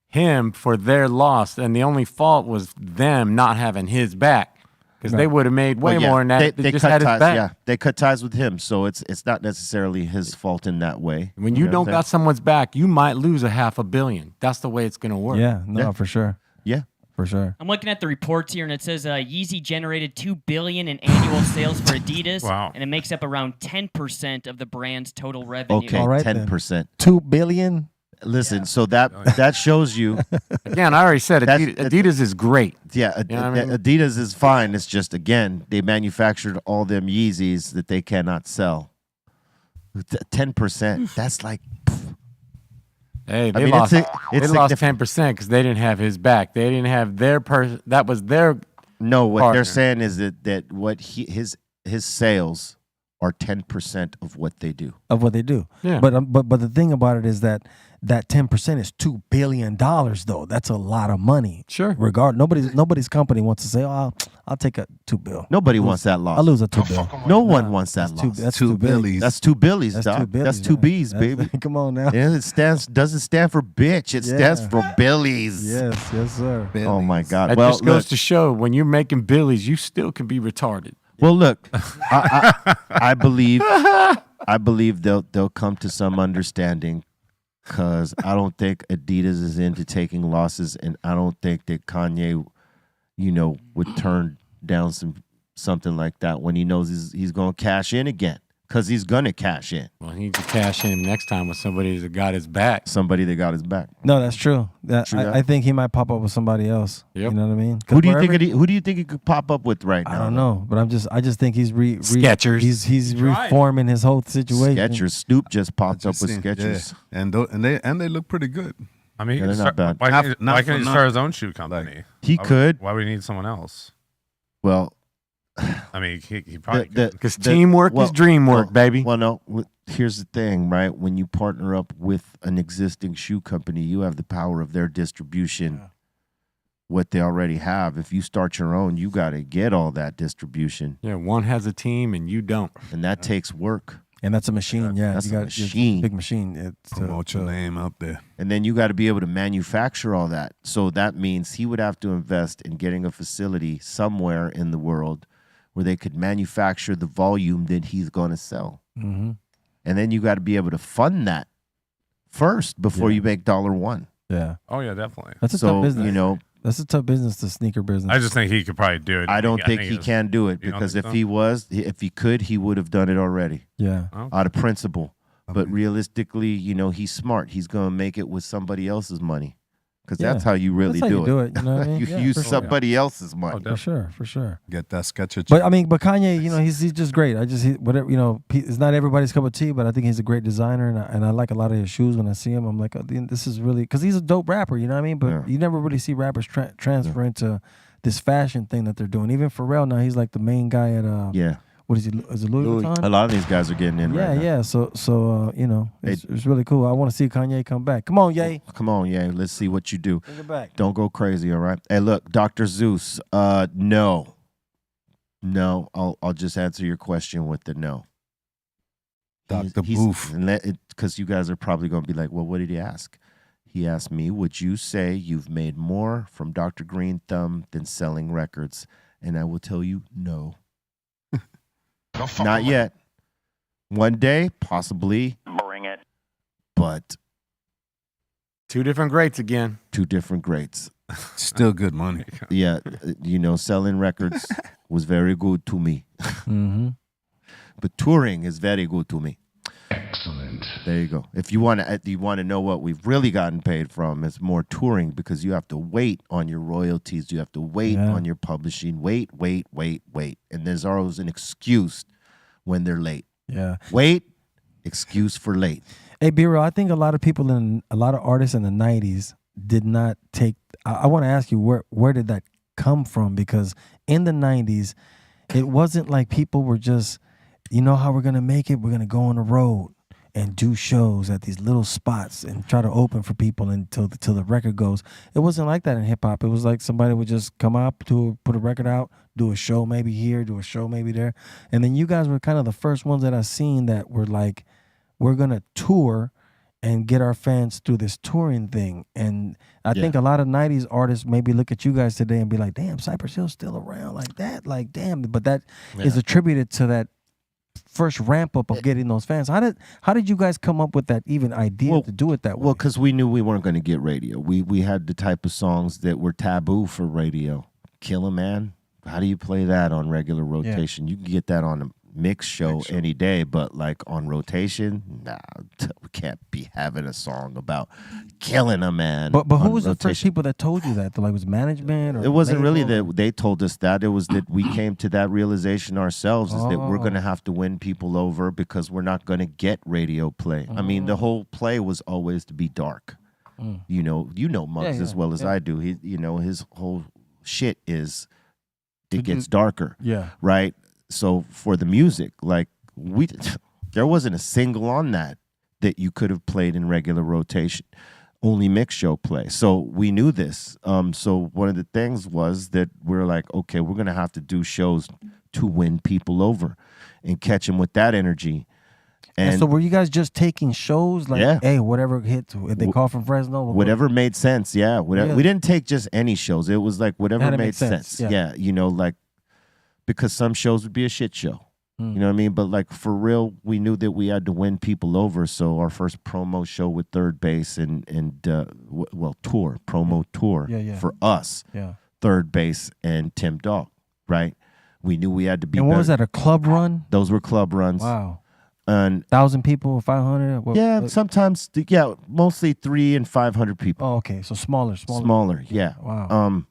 him for their loss, and the only fault was them not having his back. Because they would have made way more than that. They just cut had his ties. back. Yeah, they cut ties with him, so it's not necessarily his fault in that way. When you know don't what I'm got someone's back, you might lose a $500 million. That's the way it's going to work. Yeah, no, Yeah. for sure. Yeah. For sure. I'm looking at the reports here, and it says Yeezy generated $2 billion in annual sales for Adidas, Wow. and it makes up around 10% of the brand's total revenue. Okay, All right, then. 10%. $2 billion. Listen, so that shows you. Again, I already said That's- Adidas is great. Yeah, You know what I mean? Adidas is fine. It's just, again, they manufactured all them Yeezys that they cannot sell. 10%. That's like. Hey, I they mean, lost. it's They lost significant. 10% because they didn't have his back. They didn't have their person. That was their. No, what partner. they're saying is that what his sales are 10% of what they do. Of what they do. Yeah. But the thing about it is that 10% is $2 billion though. That's a lot of money. Sure. Nobody's company wants to say, oh, I'll take a $2 billion. Nobody wants that loss. I'll lose a $2 billion. No one wants that That's loss. That's Two too big. billies. That's two billies, That's dog. two billies. That's two man. B's, That's- baby. Come on now. Yeah, it doesn't stand for bitch. It stands Yeah. for billies. Yes, sir. Oh my God. That Well, just goes look, to show when you're making billies, you still can be retarded. well, look. I believe they'll come to some understanding, because I don't think Adidas is into taking losses, and I don't think that Kanye, would turn down something like that when he knows he's going to cash in again, because he's going to cash in. Well, he needs to cash in next time with somebody that got his back. Somebody that got his back. No, that's true. True that. I think he might pop up with somebody else. Yep. You know what I mean? Who do you think he could pop up with right now? I don't know, but I just think he's Skechers. He's reforming his whole situation. Skechers. Snoop just popped up with Seen- Skechers. yeah. And they look pretty good. I mean, Yeah, they're not bad. why can't Not why for can't he nothing. start his own shoe company? He Why would- could. Why would he need someone else? Well, I mean, he probably the- could. Because teamwork is dream work, baby. Well, no. Here's the thing, right? When you partner up with an existing shoe company, you have the power of their distribution. What they already have. If you start your own, you got to get all that distribution, Yeah, one has a team and you don't. and that takes work. And that's a machine. Yeah, That's you a got it's machine. big machine. It's Promote your name up there. And then you got to be able to manufacture all that. So that means he would have to invest in getting a facility somewhere in the world where they could manufacture the volume that he's going to sell. Mm-hmm. And then you got to be able to fund that first before you make $1. Yeah, Oh yeah, definitely. that's a So, tough business. That's a tough business, the sneaker business. I just think he could probably do it. I don't think he it's- can do it, You don't because think if he could, he would have done it already yeah. out of principle. But realistically, he's smart. He's going to make it with somebody else's money, because that's Yeah. how you really That's how do you do it, you know what I mean? You Yeah, use for sure. somebody else's money. Oh, definitely. For sure. Get that Skechers. But Kanye, he's just great. Whatever, it's not everybody's cup of tea, but I think he's a great designer, and I like a lot of his shoes. When I see him, I'm like, oh, this is really, because he's a dope rapper. You know what I mean? But Yeah. you never really see rappers transfer into this fashion thing that they're doing. Even Pharrell now, he's like the main guy at Yeah. what is he? Is it Louis Vuitton? A lot of these guys are getting in Yeah, right now. yeah. So it's really cool. I want to see Kanye come back. Come on, Ye. Come on, yeah. Let's see what you do. Bring it back. Don't go crazy, all right? Hey, look, Dr. Zeus, no. I'll just answer your question with the no. Dr. Boof. Because you guys are probably going to be like, well, what did he ask? He asked me, would you say you've made more from Dr. Greenthumb than selling records? And I will tell you, no. Not yet. One day, possibly. Bring it. But Two different greats again. two different greats. Still good money. Yeah, selling records was very good to me. Mm-hmm. But touring is very good to me. Excellent. There you go. If you want to know what we've really gotten paid from, it's more touring, because you have to wait on your royalties. You have to wait on your publishing. Wait. And there's always an excuse when they're late. Yeah. Wait, excuse for late. Hey, B-Real, I think a lot of artists in the 90s did not take, I want to ask you, where did that come from? Because in the 90s, it wasn't like people were just, you know how we're going to make it? We're going to go on the road and do shows at these little spots and try to open for people until the record goes. It wasn't like that in hip-hop. It was like somebody would just come up, put a record out, do a show maybe here, do a show maybe there. And then you guys were kind of the first ones that I've seen that were like, we're going to tour and get our fans through this touring thing. And I think a lot of 90s artists maybe look at you guys today and be like, damn, Cypress Hill's still around like that. Like, damn. But that is attributed to that first ramp up of getting those fans. How did you guys come up with that even idea to do it that way? Well, because we knew we weren't going to get radio. We had the type of songs that were taboo for radio. Kill a Man. How do you play that on regular rotation? You can get that on a mix show any day, but like on rotation, nah, we can't be having a song about killing a man. But who was the first people that told you that? Like, was management? Or it wasn't really that they told us that. It was that we came to that realization ourselves, is that we're going to have to win people over because we're not going to get radio play. I mean, the whole play was always to be dark. You know Muggs as well as I do. He, his whole shit is it gets darker. Yeah. Right? So for the music, like there wasn't a single on that you could have played in regular rotation, only mix show play. So we knew this. So one of the things was that we're like, okay, we're gonna have to do shows to win people over and catch them with that energy. And so were you guys just taking shows like, hey, whatever hits, if they call from Fresno, whatever made sense, whatever. We didn't take just any shows. It was like whatever made sense. Yeah, like. Because some shows would be a shit show. You know what I mean? But like for real, we knew that we had to win people over. So our first promo show with Third Base and promo tour for us, Third Base and Tim Dog, right? We knew we had to be. And what was that, a club run? Those were club runs. Wow. And 1,000 people, 500? Yeah, sometimes, mostly 300 and 500 people. Oh, okay. So smaller. Smaller, yeah. Wow.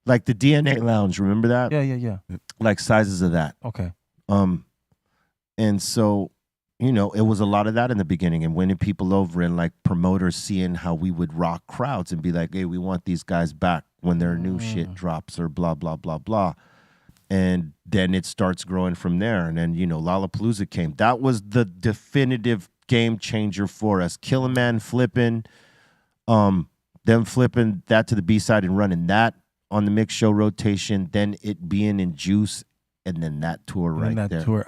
Like the DNA Lounge, remember that? Yeah. Like sizes of that. Okay. And so, it was a lot of that in the beginning and winning people over and like promoters seeing how we would rock crowds and be like, hey, we want these guys back when their new shit drops or blah, blah, blah, blah. And then it starts growing from there. And then, Lollapalooza came. That was the definitive game changer for us. Kill a Man flipping, them flipping that to the B-side and running that on the mix show rotation, then it being in Juice, and then that tour right there. Tour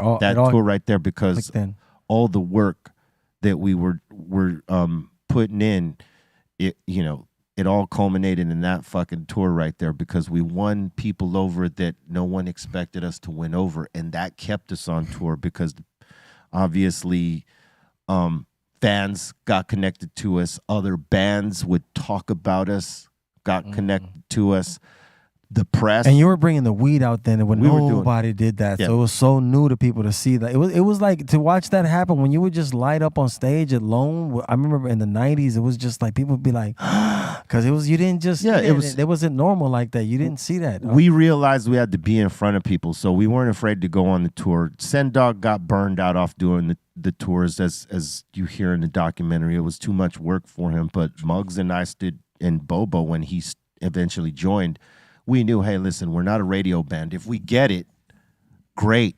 right there, because all the work that we were putting in, it all culminated in that fucking tour right there, because we won people over that no one expected us to win over, and that kept us on tour because obviously fans got connected to us, other bands would talk about us, got connected to us. The press, and you were bringing the weed out then when nobody did that, so it was so new to people to see that. It was like to watch that happen when you would just light up on stage alone. I remember in the 90s, it was just like people would be like, because you didn't just it wasn't normal like that. You didn't see that. We realized we had to be in front of people, so we weren't afraid to go on the tour. Sendog got burned out off doing the tours, as you hear in the documentary. It was too much work for him. But Muggs and I stood, and Bobo, when he eventually joined, we knew, hey, listen, we're not a radio band. If we get it, great.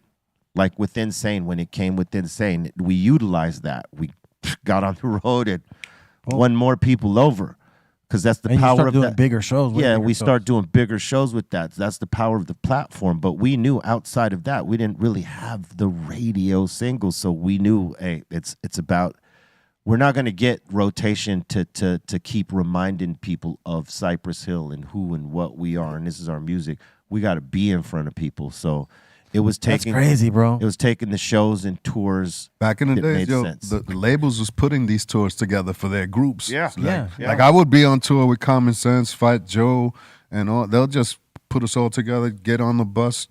Like with Insane, when it came with Insane, we utilized that. We got on the road and won more people over. because that's the And you power start of doing that. bigger shows. with Yeah, bigger we shows. start doing bigger shows with that. That's the power of the platform. But we knew outside of that, we didn't really have the radio singles. So we knew, hey, it's about. We're not going to get rotation to keep reminding people of Cypress Hill and who and what we are, and this is our music. We got to be in front of people. So it was taking That's crazy, bro. It was taking the shows and tours. Back in the that days, made yo, sense. the labels was putting these tours together for their groups. Yeah. Like I would be on tour with Common Sense, Fight Joe, and all. They'll just put us all together, get on the bus,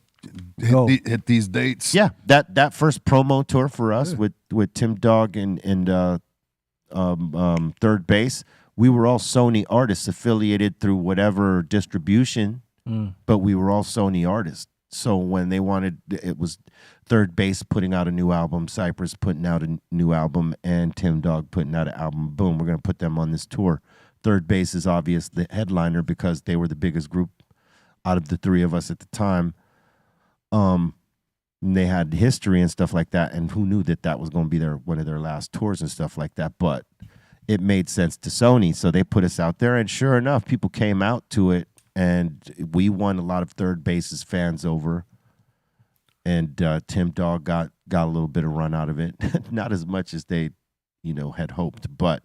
hit these dates. Yeah, that first promo tour for us with Tim Dog and Third Base, we were all Sony artists affiliated through whatever distribution, but we were all Sony artists. So when they wanted, it was Third Base putting out a new album, Cypress putting out a new album, and Tim Dog putting out an album. Boom, we're going to put them on this tour. Third Base is obvious the headliner because they were the biggest group out of the three of us at the time. And they had history and stuff like that, and who knew that was going to be one of their last tours and stuff like that. But it made sense to Sony, so they put us out there, and sure enough, people came out to it, and we won a lot of Third Base's fans over. And Tim Dog got a little bit of run out of it, not as much as they, had hoped, but.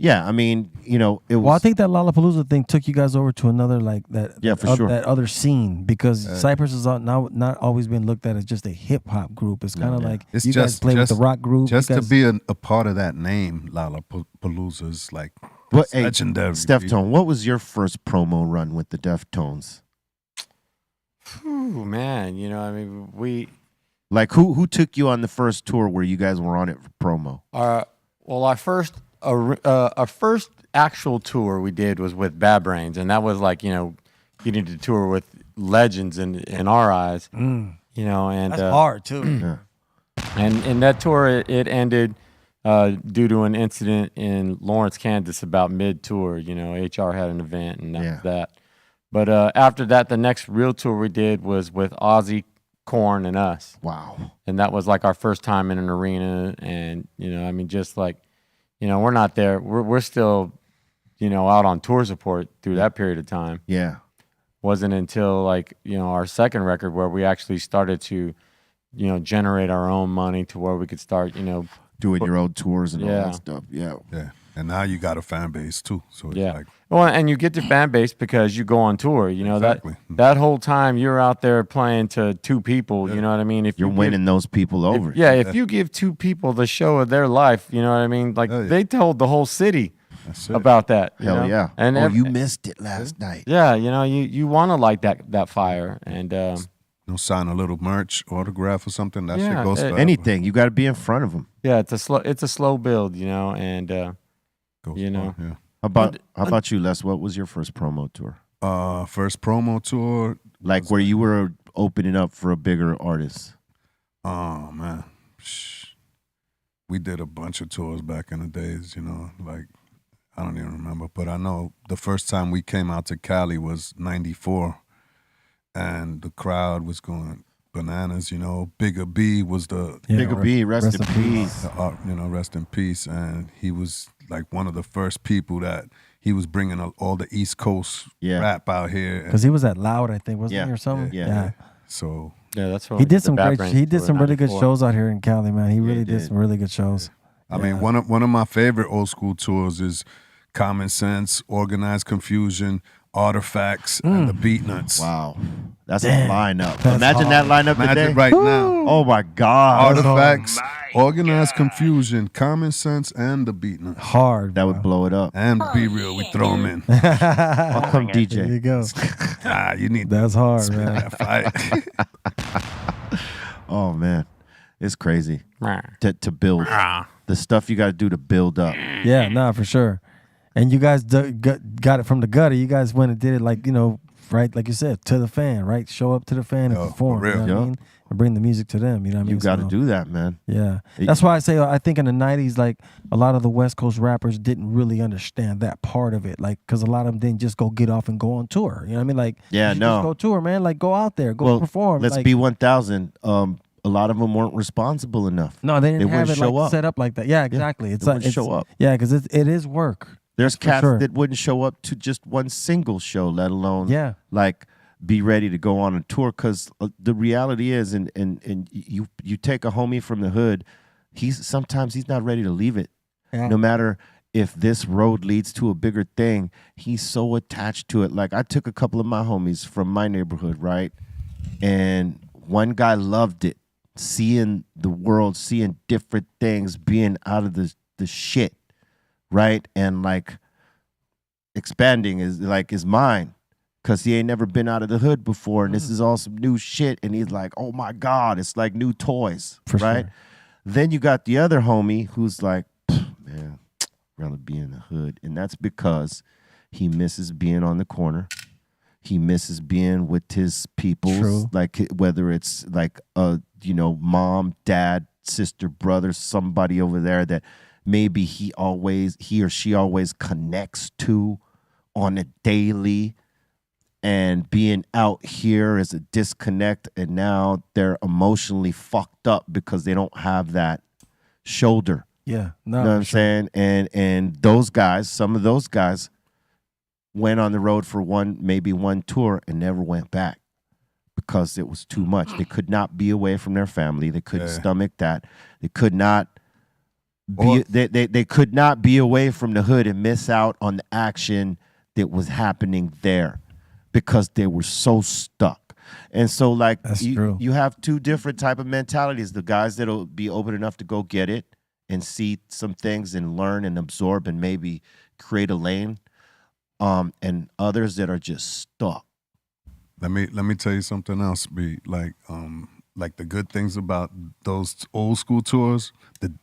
Yeah, I mean, it was. Well, I think that Lollapalooza thing took you guys over to another sure. that other scene because Cypress has not always been looked at as just a hip hop group. It's kind of like It's you guys play with the rock group. Just to be a part of that name, Lollapalooza is like legendary. Deftone, what was your first promo run with the Deftones? Ooh, man, we. Like who took you on the first tour where you guys were on it for promo? Well, our first actual tour we did was with Bad Brains, and that was like getting to tour with legends in our eyes. And That's hard too. And that tour it ended due to an incident in Lawrence, Kansas, about mid-tour. HR had an event, and that was that. But after that, the next real tour we did was with Ozzy, Korn, and us. Wow. And that was like our first time in an arena, and just like. We're not there. We're still, out on tour support through that period of time. Yeah. Wasn't until our second record where we actually started to, generate our own money to where we could start, doing your own tours and all that stuff. Yeah. Yeah. And now you got a fan base too. So it's like, well, and you get the fan base because you go on tour. Exactly. that whole time you're out there playing to two people. You know what I mean? If You're winning those people over. If you give two people the show of their life, you know what I mean? Like they told the whole city about that. Hell yeah. And you missed it last night. Yeah, you want to light that fire, and sign a little merch, autograph or something. That shit goes forever. Anything. You got to be in front of them. Yeah, it's a slow build, and Yeah. How about you, Les? What was your first promo tour? First promo tour, like where you were opening up for a bigger artist. Oh man, we did a bunch of tours back in the days. Like I don't even remember, but I know the first time we came out to Cali was '94, and the crowd was going bananas. Bigger B was the Bigger B, rest in peace. Rest in peace, and he was like one of the first people that he was bringing all the East Coast rap out here. Because he was at Loud, I think, wasn't he, or something? Yeah. So that's what he did some great. He did some really good shows out here in Cali, man. He really did some really good shows. I mean, one of my favorite old school tours is Common Sense, Organized Confusion, Artifacts, and the Beatnuts. Wow. That's a lineup. Imagine that lineup today. Right now. Oh my God. Artifacts, Organized Confusion, Common Sense, and the Beatnuts. Hard. That would blow it up. And Be Real, we throw them in. I'll come DJ. There you go. You need That's hard, man. that fight. Oh man, it's crazy to build the stuff you got to do to build up. Yeah, nah, for sure. And you guys got it from the gutter. You guys went and did it like, right, like you said, to the fan, right? Show up to the fan and perform. You know what I mean? And bring the music to them. You know what I mean? You got to do that, man. Yeah. That's why I say I think in the 90s, like a lot of the West Coast rappers didn't really understand that part of it. Like, because a lot of them didn't just go get off and go on tour. You know what I mean? Like, just go tour, man. Like, go out there, go perform. Let's be 1,000. A lot of them weren't responsible enough. No, they didn't have wouldn't it show like up. set up like that. Yeah, exactly. They wouldn't show up. Yeah, because it is work. There's For cats sure. that wouldn't show up to just one single show, let alone Yeah. like be ready to go on a tour. Because the reality is, and you take a homie from the hood, sometimes he's not ready to leave it. Yeah. No matter if this road leads to a bigger thing, he's so attached to it. Like I took a couple of my homies from my neighborhood, right? And one guy loved it, seeing the world, seeing different things, being out of the shit, right? And like expanding his mind, because he ain't never been out of the hood before, and this is all some new shit. And he's like, oh my God, it's like new toys, For right? sure. Then you got the other homie who's like, man, rather be in the hood. And that's because he misses being on the corner. He misses being with his people, True. like whether it's like mom, dad, sister, brother, somebody over there that maybe he or she always connects to on a daily, and being out here is a disconnect, and now they're emotionally fucked up because they don't have that shoulder. Yeah. No. You know what I'm for sure. saying? And those guys, some of those guys went on the road for maybe one tour and never went back because it was too much. They could not be away from their family. They couldn't stomach that. They could not be they could not be away from the hood and miss out on the action that was happening there because they were so stuck. And so like That's true. you have two different type of mentalities. The guys that'll be open enough to go get it and see some things and learn and absorb and maybe create a lane. And others that are just stuck. Let me tell you something else. Like the good things about those old school tours,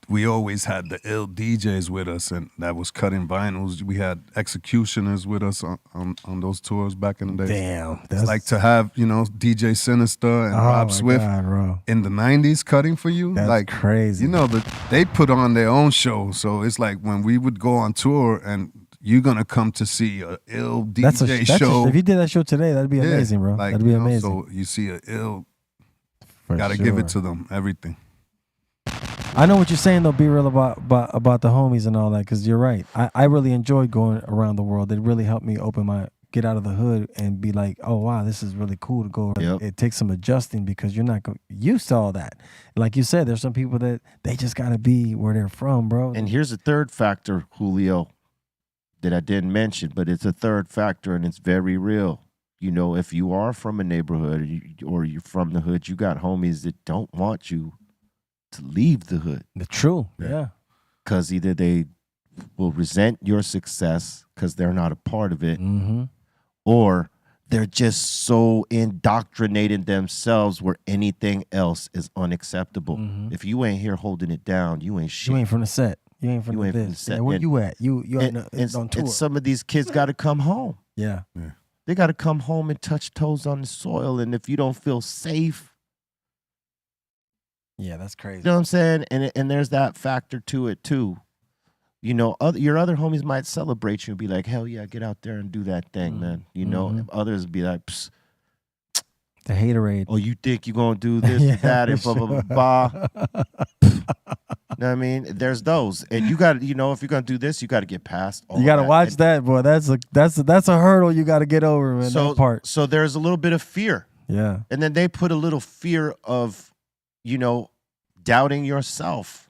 we always had the ill DJs with us, and that was cutting vinyls. We had executioners with us on those tours back in the day. Damn. It's like to have DJ Sinister and Rob Swift bro. in the '90s cutting for you. That's like crazy. They put on their own show, so it's like when we would go on tour and you're gonna come to see a ill DJ show. If you did that show today, that'd be amazing, bro. Like, That'd be amazing. So you see a ill. For Gotta give it sure. to them, everything. I know what you're saying though. Be real about the homies and all that, because you're right. I really enjoyed going around the world. It really helped me get out of the hood and be like, oh wow, this is really cool to go. Yep. It takes some adjusting because you're not used to all that. Like you said, there's some people that they just gotta be where they're from, bro. And here's a third factor, Julio, that I didn't mention, but it's a third factor and it's very real. If you are from a neighborhood or you're from the hood, you got homies that don't want you to leave the hood. True, yeah. Because either they will resent your success because they're not a part of it, or they're just so indoctrinated themselves where anything else is unacceptable. If you ain't here holding it down, you ain't shit. You ain't from the set. You ain't from the set. Where you at? You on tour. And some of these kids got to come home. Yeah. They got to come home and touch toes on the soil. And if you don't feel safe, yeah, that's crazy. you know what I'm saying? And there's that factor to it too. Your other homies might celebrate you and be like, hell yeah, get out there and do that thing, man. Others be like, psst. The haterade. Oh, you think you're going to do this and that and blah, blah, blah, blah. You know what I mean? There's those. And you got to, if you're going to do this, you got to get past all You got to that. watch that, boy. That's a hurdle you got to get over, man, that part. So there's a little bit of fear. Yeah. And then they put a little fear of, doubting yourself.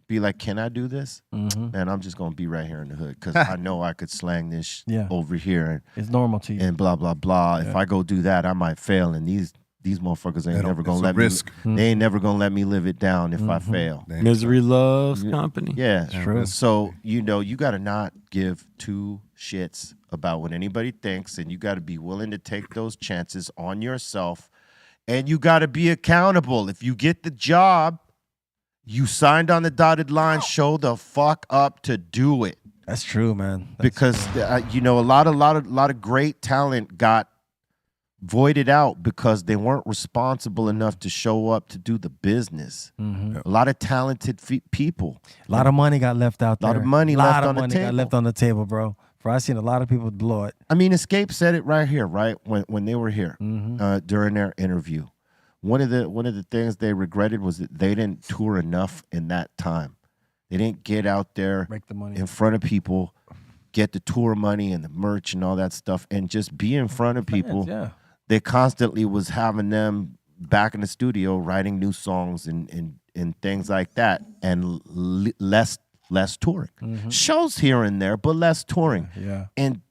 Be like, can I do this? Man, I'm just going to be right here in the hood because I know I could slang this over here. It's normal to you. And blah, blah, blah. Yeah. If I go do that, I might fail. And these motherfuckers ain't never going to it's a let me. risk. They ain't never going to let me live it down if I fail. Misery loves company. Yeah. True. So, you got to not give two shits about what anybody thinks. And you got to be willing to take those chances on yourself. And you got to be accountable. If you get the job, you signed on the dotted line, show the fuck up to do it. That's true, man. Because a lot of great talent got voided out because they weren't responsible enough to show up to do the business. A lot of talented people. A lot of money got left out there. A lot of money left on the got table. left on the table, bro. For I seen a lot of people blow it. I mean, Escape said it right here, right when they were here during their interview. One of the things they regretted was that they didn't tour enough in that time. They didn't get out there Make the money. in front of people, get the tour money and the merch and all that stuff, and just be in front of people. Yeah. They constantly was having them back in the studio writing new songs and things like that, and less touring. Shows here and there, but less touring. Yeah. And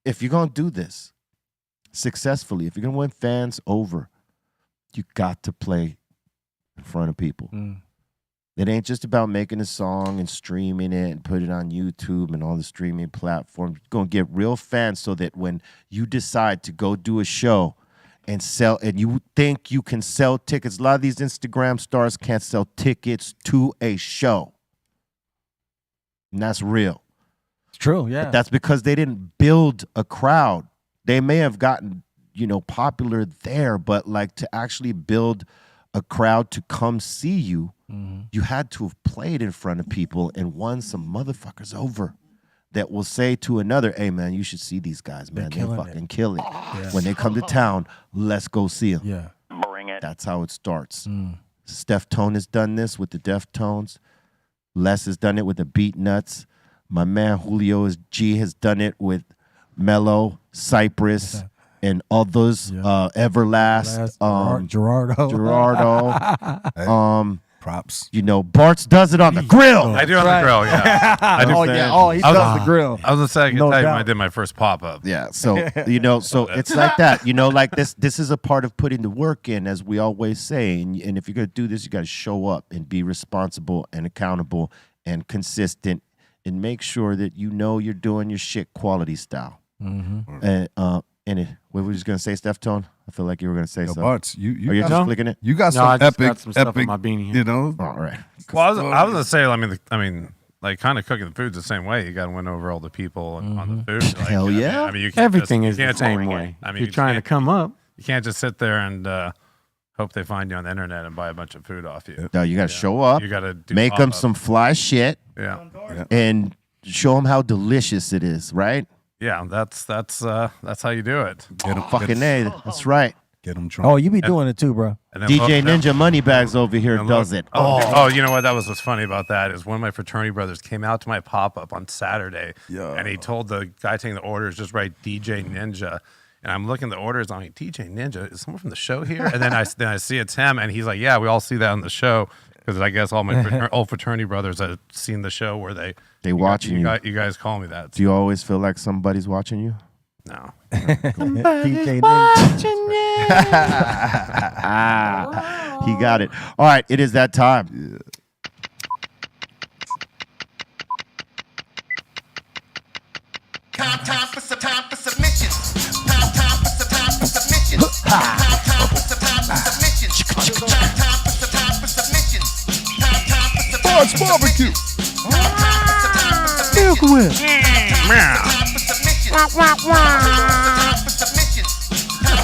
if you're gonna do this successfully, if you're gonna win fans over, you got to play in front of people. It ain't just about making a song and streaming it and put it on YouTube and all the streaming platforms. You're going to get real fans so that when you decide to go do a show and sell, and you think you can sell tickets, a lot of these Instagram stars can't sell tickets to a show. And that's real. It's true, yeah. But that's because they didn't build a crowd. They may have gotten, popular there, but like to actually build a crowd to come see you, you had to have played in front of people and won some motherfuckers over that will say to another, hey, man, you should see these guys, man. They fucking kill it. Yeah. When they come to town, let's go see them. Yeah. Bring it. That's how it starts. Steph Tone has done this with the Deftones. Les has done it with the Beat Nuts. My man Julio G has done it with Mello, Cypress, and others. Everlast, Gerardo. Props. Bart's does it on the grill. I do on the grill, yeah. I do. He does the grill. I was gonna say I can No tell you when doubt. I did my first pop up. Yeah, so so it's like that. Like this is a part of putting the work in, as we always say. And if you're gonna do this, you got to show up and be responsible and accountable and consistent, and make sure that you're doing your shit quality style. What were you just gonna say, Steph Tone? I feel like you were gonna say something. Bartz, you Are you got just flicking it? You got No, I some just epic, got some stuff in epic, my beanie here. All right. Well, I was gonna say, I mean, like kind of cooking the food's the same way. You got to win over all the people on the food. Like, Hell yeah. I mean, you can't Everything just, is you the can't same just- way. I mean, You're you trying to can't- come up. You can't just sit there and hope they find you on the internet and buy a bunch of food off you. No, you got to show up. You got to make them pop-up. some fly shit. Yeah. And show them how delicious it is, right? Yeah, that's how you do it. Fucking A, that's right. Get them drunk. Oh, you be doing it too, bro. And then DJ look- Ninja Moneybags over here does it. Oh, you know what? That was what's funny about that is one of my fraternity brothers came out to my pop up on Saturday, and he told the guy taking the orders just write DJ Ninja. And I'm looking at the orders. I'm like, DJ Ninja, is someone from the show here? And then I see it's him, and he's like, yeah, we all see that on the show. Because I guess all my old fraternity brothers have seen the show where they watching you. You guys call me that. Do you always feel like somebody's watching you? No. DJ He got it. All right, it is that time. Time for submissions. Time for submissions. Time for submissions. Time for submissions. Bart's barbecue. Milk Whip.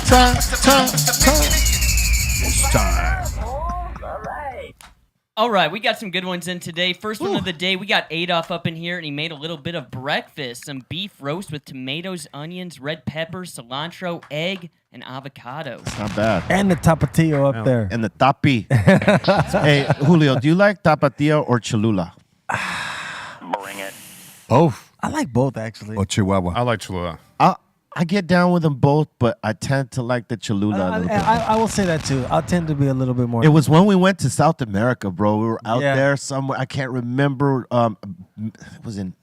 Time for submissions. It's time. All right, we got some good ones in today. First one of the day, we got Adolf up in here, and he made a little bit of breakfast. Some beef roast with tomatoes, onions, red peppers, cilantro, egg, and avocado. It's not bad. And the tapatio up there. And the tapi. Hey, Julio, do you like tapatio or Cholula? Bring it. Both. I like both, actually. Or Chihuahua. I like Cholula. I get down with them both, but I tend to like the Cholula a little bit. I will say that too. I tend to be a little bit more. It was when we went to South America, bro. We were out Yeah. there somewhere. I can't remember. It was in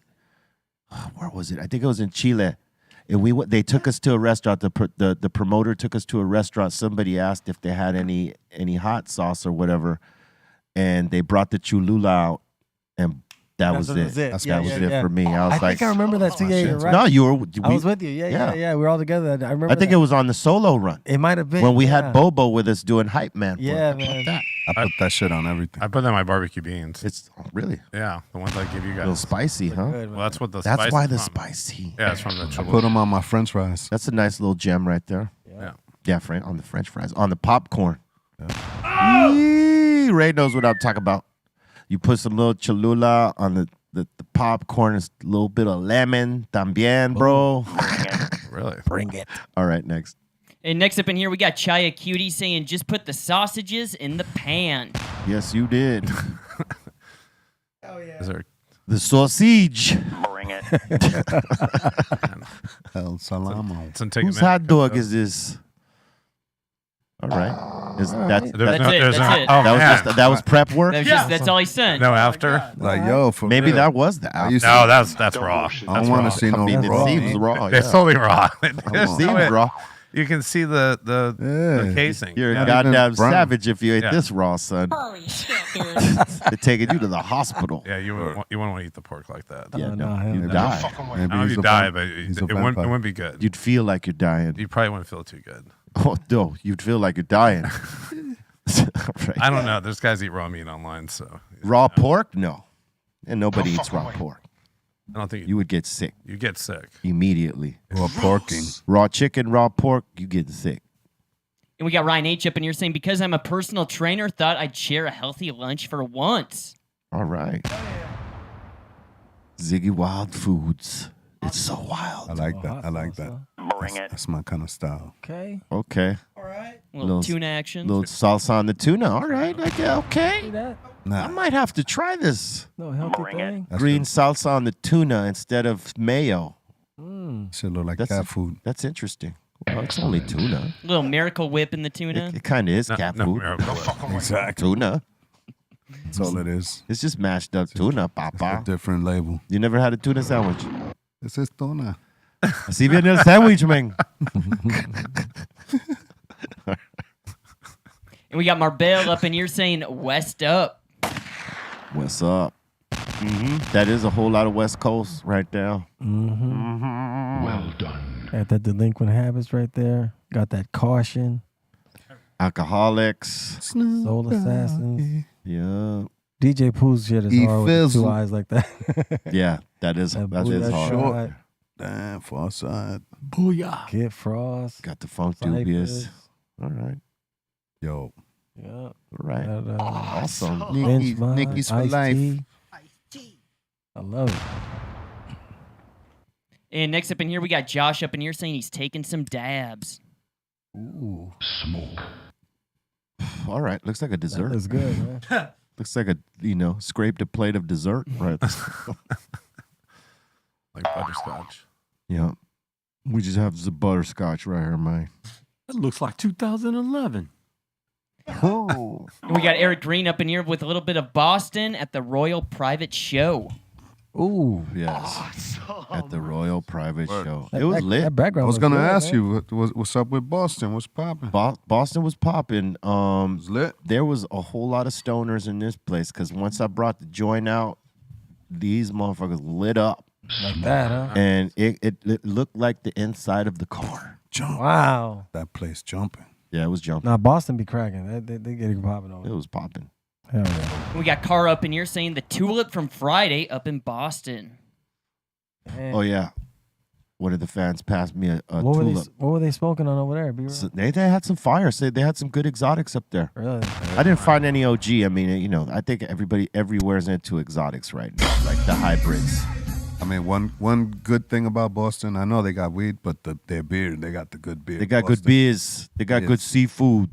where was it? I think it was in Chile. And they took us to a restaurant. The promoter took us to a restaurant. Somebody asked if they had any hot sauce or whatever, and they brought the Cholula out, and that was it. That was it for me. I was like, think I remember that too. Yeah, you're right. no, you were. I was with you. Yeah. We were all together. I remember. I think it was on the solo run. It might have been when we had Bobo with us doing hype man. Yeah, man. I put that shit on everything. I put that in my barbecue beans. It's really Yeah, the ones I give you a little guys. spicy, huh? Good, Well, that's what the That's spice why is the from. spicy. Yeah, it's from the I Cholula. put them on my French fries. That's a nice little gem right there. Yeah. Yeah, on the French fries, on the popcorn. Yee, Ray knows what I'm talking about. You put some little Cholula on the popcorn, a little bit of lemon, también, bro. Really? Bring it. All right, next. And next up in here, we got Chaya Cutie saying, just put the sausages in the pan. Yes, you did. Is there The sausage. Bring Bring it. El Salamo. It's gonna take a Whose minute. hot dog is this? All right. Is that That's it. That's it. Oh, that was man. just that was prep work? That's all he sent. No, after. Like, yo, for Maybe real. that was the I out. used No, to- that's raw. I don't want to see no I mean, raw it seems meat. raw. It's Yeah. totally raw. It There's no seems way- raw. You can see the Yeah. casing. You're Yeah. a goddamn brown. savage if you ate Yeah. this raw, son. Holy shit, dude. They're taking you to the hospital. Yeah, you wouldn't want to eat the pork like that. Yeah, Oh, no, no, you hell no. die. Maybe I don't know if he's you a die, vamp- but he's it a wouldn't vampire. be good. You'd feel like you're dying. You probably wouldn't feel too good. Oh no, you'd feel like you're dying. Right. I don't know. There's guys eat raw meat online, so Raw pork? No, and nobody eats raw pork. I don't think You would get sick you get sick. immediately. Or porking. Raw chicken, raw pork, you getting sick. And we got Ryan H up in here saying, because I'm a personal trainer, thought I'd share a healthy lunch for once. All right. Ziggy Wild Foods. It's so wild. I like that. I like that. Bring it. That's my kind of style. Okay. Okay. Little tuna action. Little salsa on the tuna. All right. Okay. That? I Nah, might have to try this. No healthy Bring it. thing. that's Green the- salsa on the tuna instead of mayo. shit look like That's cat food. That's interesting. Well, it's only tuna. Little Miracle Whip in the tuna. It kind of is cat No food. miracle whip. Exactly. Tuna. That's all it is. It's just mashed up tuna, It's a papa. different label. You never had a tuna sandwich? This is tuna. Así viene el sandwich, man. And we got Marbell up in here saying, West up. What's up? That is a whole lot of West Coast right there. Got that delinquent habits right there. Got that caution. Alcoholics. Soul assassins. Yeah. DJ Pooh's shit is E hard with the Fizzle. two eyes like that. Yeah, that is That that blue- is that hard. short. Damn, far side. Kid Frost. Got the funk dubious. Cypress. All right. Yo. Yeah. All right. That, Awesome. Bench Vibes, Nicky's for Ice-T. life. I love it. And next up in here, we got Josh up in here saying he's taking some dabs. Ooh. All right. Looks like a That dessert. looks good, man. Looks like a scraped a plate of dessert. Right. Like butterscotch. Yeah. We just have the butterscotch right here, man. That looks like 2011. Oh. And we got Eric Green up in here with a little bit of Boston at the Royal Private Show. Ooh. Yes. At the Royal Private Show. That It was back- lit. That background I was looks gonna good, ask man. you what's up with Boston? What's popping? Boston was popping. It's lit. There was a whole lot of stoners in this place because once I brought the joint out, these motherfuckers lit up. Like that, huh? And it looked like the inside of the car. Jump. Wow. That place jumping. Yeah, it was jumping. Nah, Boston be cracking. They get it popping over. It was popping. Hell yeah. We got Cara up in here saying the Tulip from Friday up in Boston. Man. Oh yeah. One of the fans passed me a What tulip. were they smoking on over there? Be real? So they had some fire. Say they had some good exotics up there. Really? I didn't find any OG. I mean, I think everybody everywhere's into exotics right now, like the hybrids. I mean, one good thing about Boston, I know they got weed, but their beer, they got the good beer. They got good Boston. beers. They got good Yes. seafood.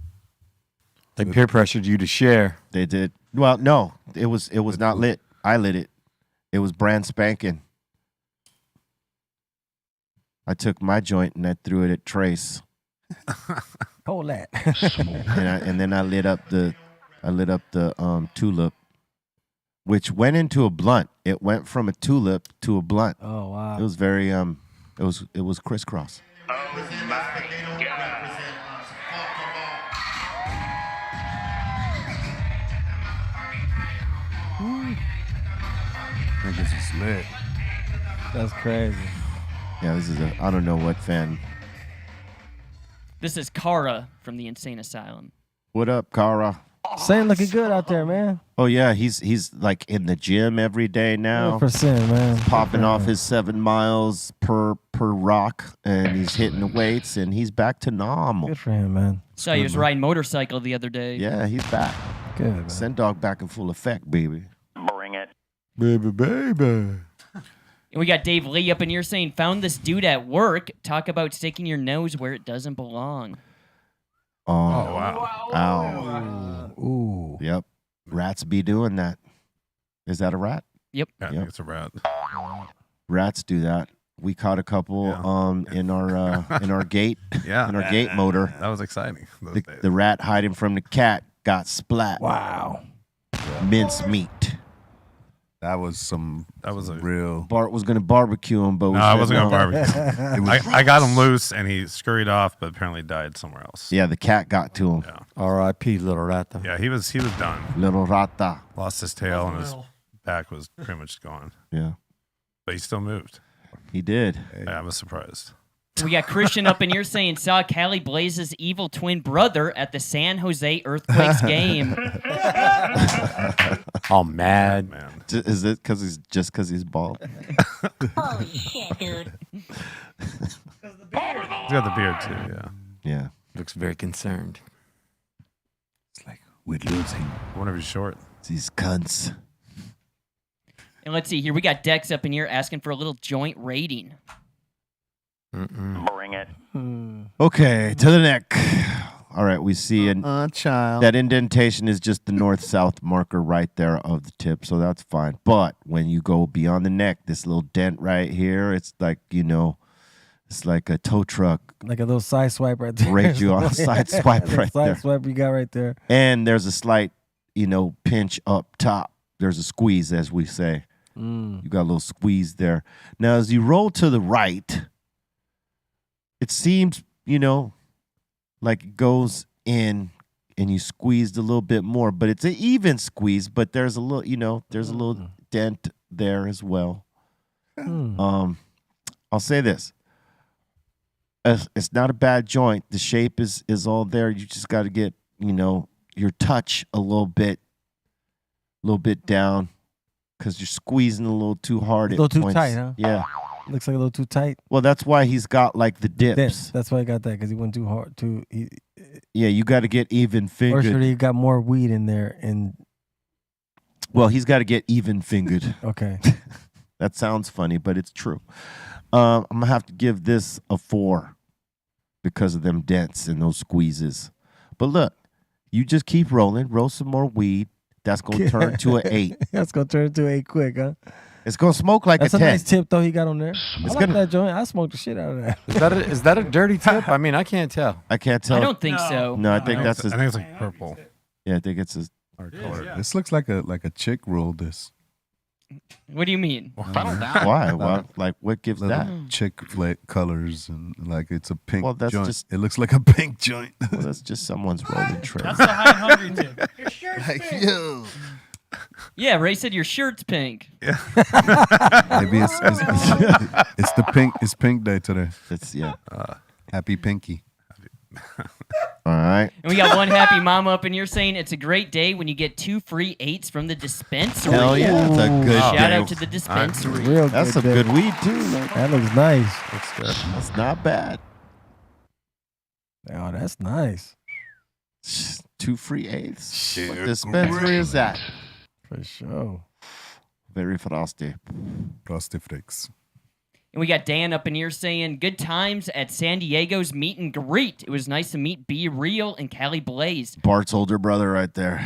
They peer pressured you to share. They did. Well, no, it was not lit. I lit it. It was brand spanking. I took my joint and I threw it at Trace, Hold that. and then I lit up the tulip, which went into a blunt. It went from a tulip to a blunt. Oh wow. It was very it was crisscross. Niggas is lit. That's crazy. Yeah, this is I don't know what fan. This is Cara from the Insane Asylum. What up, Kara? Saint looking good out there, man. Oh yeah, he's like in the gym every day now. 100%, man. Popping off his 7 miles per rock, and he's hitting the weights, and he's back to normal. Good for him, man. Saw he was riding motorcycle the other day. Yeah, he's back. Good, man. Send dog back in full effect, baby. Bring it. Baby. And we got Dave Lee up in here saying, found this dude at work. Talk about sticking your nose where it doesn't belong. Oh, wow. Ow. Ooh. Yep. Rats be doing that. Is that a rat? Yep. Yeah, I think it's a rat. Rats do that. We caught a couple in our gate Yeah. in our gate motor. That was exciting. those The, days. the rat hiding from the cat got splat. Wow. Mince meat. That was a real. Bart was gonna barbecue him, but we No, I said wasn't no. going to barbecue. I got him loose and he scurried off, but apparently died somewhere else. Yeah, the cat got to him. Yeah. R.I.P. Little Rata. Yeah, he was done. Little rata. Lost his tail and his back was pretty much gone. Yeah, But he still moved. he did. Yeah, I was surprised. We got Christian up in here saying saw Callie Blaze's evil twin brother at the San Jose Earthquakes game. All mad. Man. Is it because he's bald? Holy shit, dude. He's got the beard too, yeah. Yeah. Looks very concerned. It's like we're losing. I wonder if he's short. These cunts. And let's see here. We got Dex up in here asking for a little joint rating. Bring it. Okay, to the neck. All right, we see Child. that indentation is just the north-south marker right there of the tip, so that's fine. But when you go beyond the neck, this little dent right here, it's like, it's like a tow truck. Like a little side swipe right there. Rate you on a side swipe right there. Side swipe you got right there. And there's a slight, pinch up top. There's a squeeze, as we say. You got a little squeeze there. Now, as you roll to the right, it seems, like it goes in and you squeezed a little bit more, but it's an even squeeze, but there's a little, there's a little dent there as well. I'll say this. It's not a bad joint. The shape is all there. You just got to get, your touch a little bit down because you're squeezing a little too hard. A little at too points. tight, huh? Yeah. Looks like a little too tight. Well, that's why he's got like the dips. That's why he got that, because he went too hard. Yeah, you got to get even Or fingered. should he got more weed in there? And Well, he's got to get even fingered. okay. That sounds funny, but it's true. I'm going to have to give this a 4 because of them dents and those squeezes. But look, you just keep rolling. Roll some more weed. That's going to turn to an 8. That's going to turn into 8 quick, huh? It's going to smoke like That's a a 10. nice tip, though, he got on there. I like gonna- that joint. I smoked the shit out of that. Is that a dirty tip? I mean, I can't tell. I can't tell. I don't think so. No, I think that's his. I think it's like purple. Yeah, I think it's his. Or color. This looks like a chick rolled this. What do you mean? Why? Why? Like, what gives Little that? chick colors and like it's a pink Well, that's joint. just- It looks like a pink joint. Well, that's just someone's rolling tray. That's the high and hungry tip. like, yo. Yeah, Ray said your shirt's pink. Maybe it's the pink. It's pink day today. It's yeah. Happy pinky. All right. And we got one happy mama up in here saying it's a great day when you get 2 free 8s from the dispensary. Hell yeah, that's a good. Shout day. out to the dispensary. Real That's good some day. good weed too. Man. That looks nice. Looks good. That's not bad. Oh, that's nice. 2 free 8s. What dispensary is that? For sure. Very frosty. Frosty Flakes. And we got Dan up in here saying good times at San Diego's meet and greet. It was nice to meet Be Real and Callie Blaze. Bart's older brother right there.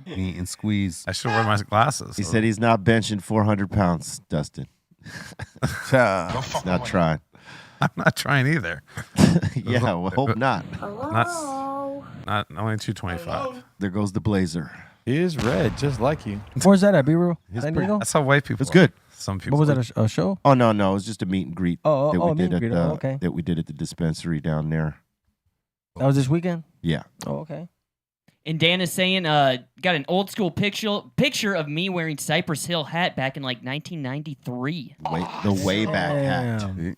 Eat and squeeze. I should wear my glasses. He said he's not benching 400 pounds, Dustin. He's not trying. I'm not trying either. Yeah, well, hope not. Not only 225. There goes the blazer. He is red, just like you. Where's that at, B-Real? It's San pretty- Diego? That's how white people. It's good. Some people. What was that, a show? Oh no, it was just a meet and greet Oh, that oh, we meet did and at greet. the Oh, okay. that we did at the dispensary down there. That was this weekend? Yeah. Oh, okay. And Dan is saying, got an old school picture of me wearing Cypress Hill hat back in like 1993. The way back hat. Damn.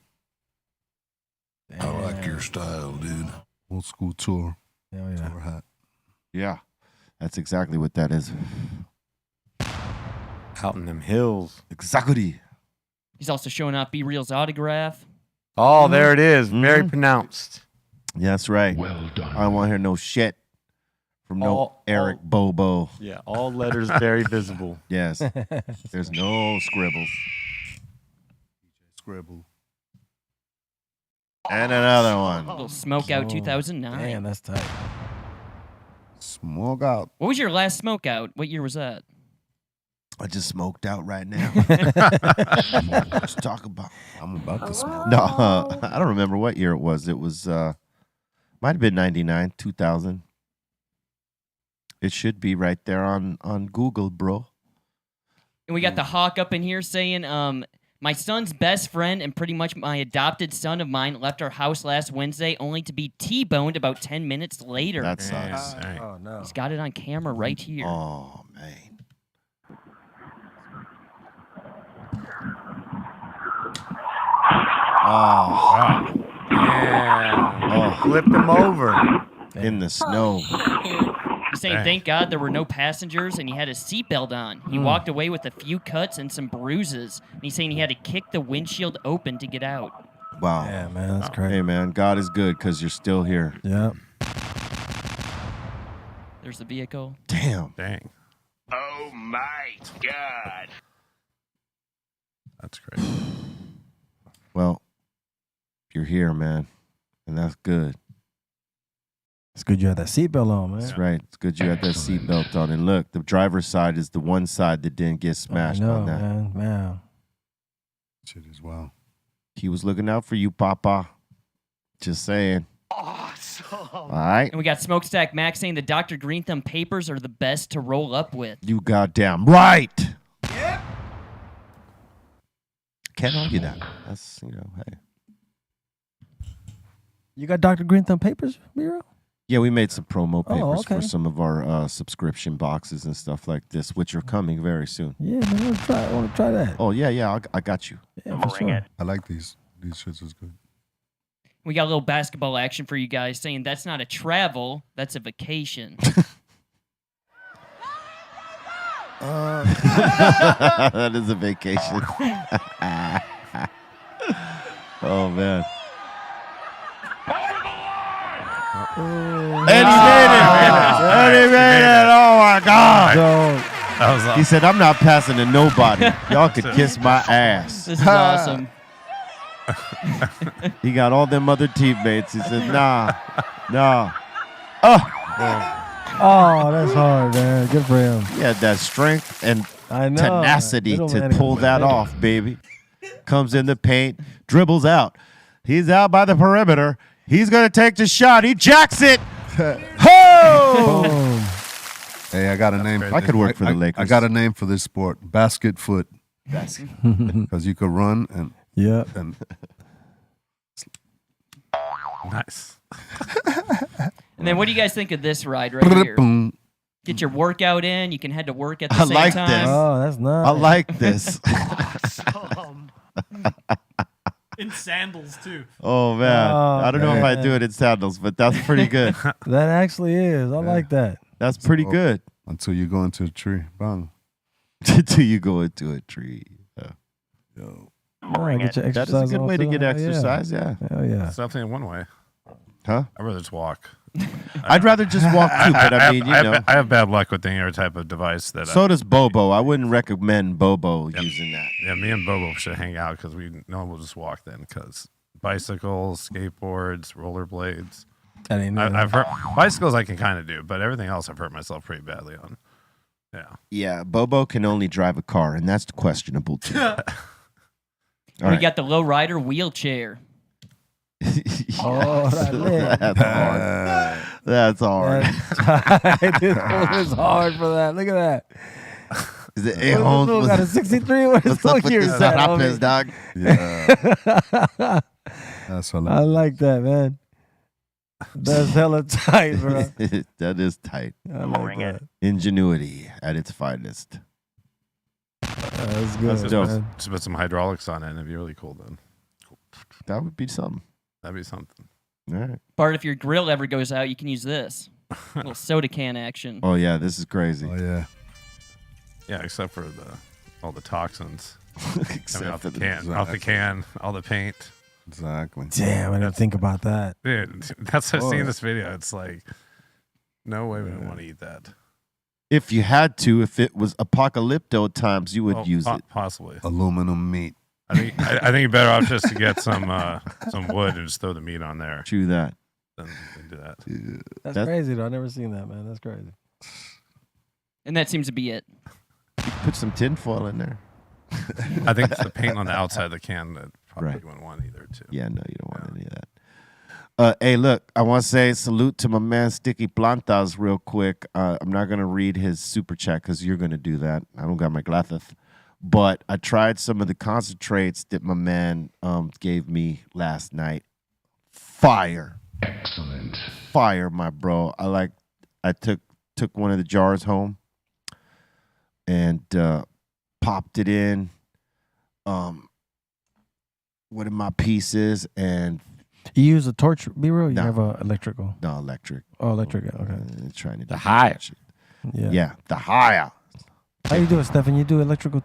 I like your style, dude. Old school tour. Hell yeah. Tour hat. Yeah. That's exactly what that is. Out in them hills. Exactly. He's also showing off Be Real's autograph. Oh, there it is. Very pronounced. Yeah, that's right. Well done. I don't want to hear no shit from no All- Eric Bobo. Yeah, all letters very visible. Yes. There's no scribbles. Scribble. And another one. Little Smoke Out 2009. Damn, that's tight. Smoke out. What was your last Smoke Out? What year was that? I just smoked out right now. Let's talk about. I'm about to smoke. No, I don't remember what year it was. It was might have been 99, 2000. It should be right there on Google, bro. And we got the Hawk up in here saying, my son's best friend and pretty much my adopted son of mine left our house last Wednesday only to be T-boned about 10 minutes later. That sucks. Oh no. He's got it on camera right here. Oh man. Oh, Wow. Yeah. Flipped him over. in the snow. He's saying, thank God there were no passengers and he had his seatbelt on. He walked away with a few cuts and some bruises. And he's saying he had to kick the windshield open to get out. Wow. Yeah, man, that's crazy. Hey, man, God is good because you're still here. Yeah. There's the vehicle. Damn. Dang. Oh my God. That's great. Well, you're here, man, and that's good. It's good you had that seatbelt on, man. That's right. It's good you had that seatbelt on. And look, the driver's side is the one side that didn't get smashed I know, on that. man. Shit as well. He was looking out for you, Papa. Just saying. Awesome. All right. And we got Smokestack Max saying the Dr. Greenthumb papers are the best to roll up with. You goddamn right. Yep. Can't argue that. That's, hey. You got Dr. Greenthumb papers, Miro? Yeah, we made some promo papers okay. for some of our subscription boxes and stuff like this, which are coming very soon. Yeah, man, I want to try that. Oh, yeah, I got you. Yeah, for sure. I like these. These shits is good. We got a little basketball action for you guys saying that's not a travel, that's a vacation. That is a vacation. Oh, man. And he made it. And he made it. Oh, my God. That was He said, I'm not passing to nobody. Y'all could kiss my ass. This is awesome. He got all them other teammates. He said, nah. Oh, that's hard, man. Good for him. He had that strength and I know. tenacity Little to man pull can that play. off, baby. Comes in the paint, dribbles out. He's out by the perimeter. He's going to take the shot. He jacks it. Ho! Boom. Hey, I got a name. I could work for the Lakers. I got a name for this sport. Basket foot. Because you could run and Yeah. and nice. And then what do you guys think of this ride right here? boom. Get your workout in. You can head to work at the I same like time. this. Oh, that's nice. I like this. In sandals too. Oh, man. Oh, I don't know if I man. do it in sandals, but that's pretty good. That actually is. I like that. That's pretty good. Until you go into a tree. Bang. Until you go into a tree. Yo. Yeah, get your That is a exercise good on way to too. get Hell yeah. exercise, yeah. Hell yeah. It's definitely one way. Huh? I'd rather just walk. I'd rather just walk too, but I mean, I have bad luck with any other type of device that. So does Bobo. I wouldn't recommend Bobo using that. Yeah, me and Bobo should hang out because we know we'll just walk then. Because bicycles, skateboards, rollerblades. I didn't know. I've hurt bicycles. I can kind of do, but everything else I've hurt myself pretty badly on. Yeah. Yeah, Bobo can only drive a car, and that's questionable too. All We right. got the low rider wheelchair. Oh, that lit. That's hard. That's hard. This one is hard for that. Look at that. Is it What Holmes? is this? Got a 63? What is What's up with your this set, rappers, homie? dog? Yeah. That's what I like that, man. That's hella tight, bro. That is tight. I like that. Ingenuity at its finest. That's good, Just man. put some hydraulics on it, and it'd be really cool then. That would be something. That'd be something. All right. Bart, if your grill ever goes out, you can use this. A little soda can action. Oh yeah, this is crazy. Oh yeah. Yeah, except for all the toxins coming Except off for the can, all the paint. Exactly. Damn, I didn't think about that. Dude, that's I've seen this video. It's like, no way we don't want to eat that. If you had to, if it was apocalypto times, you would use it. Possibly. Aluminum meat. I think you're better off just to get some wood and just throw the meat on there. True that. Then do that. That's crazy, though. I've never seen that, man. That's crazy. And that seems to be it. Put some tinfoil in there. I think it's the paint on the outside of the can that probably Right. you wouldn't want either, too. Yeah, no, you don't want any of that. Hey, look, I want to say salute to my man Sticky Plantas real quick. I'm not going to read his super chat because you're going to do that. I don't got my glasses. But I tried some of the concentrates that my man gave me last night. Fire. Excellent. Fire, my bro. I took one of the jars home and popped it in one of my pieces and You use a torch, B-roll? You No. have a electrical? no electric. Oh, electric. Okay. Trying to The do higher. shit. Yeah. Yeah, the higher. How you do it, Stefan? You do electric, or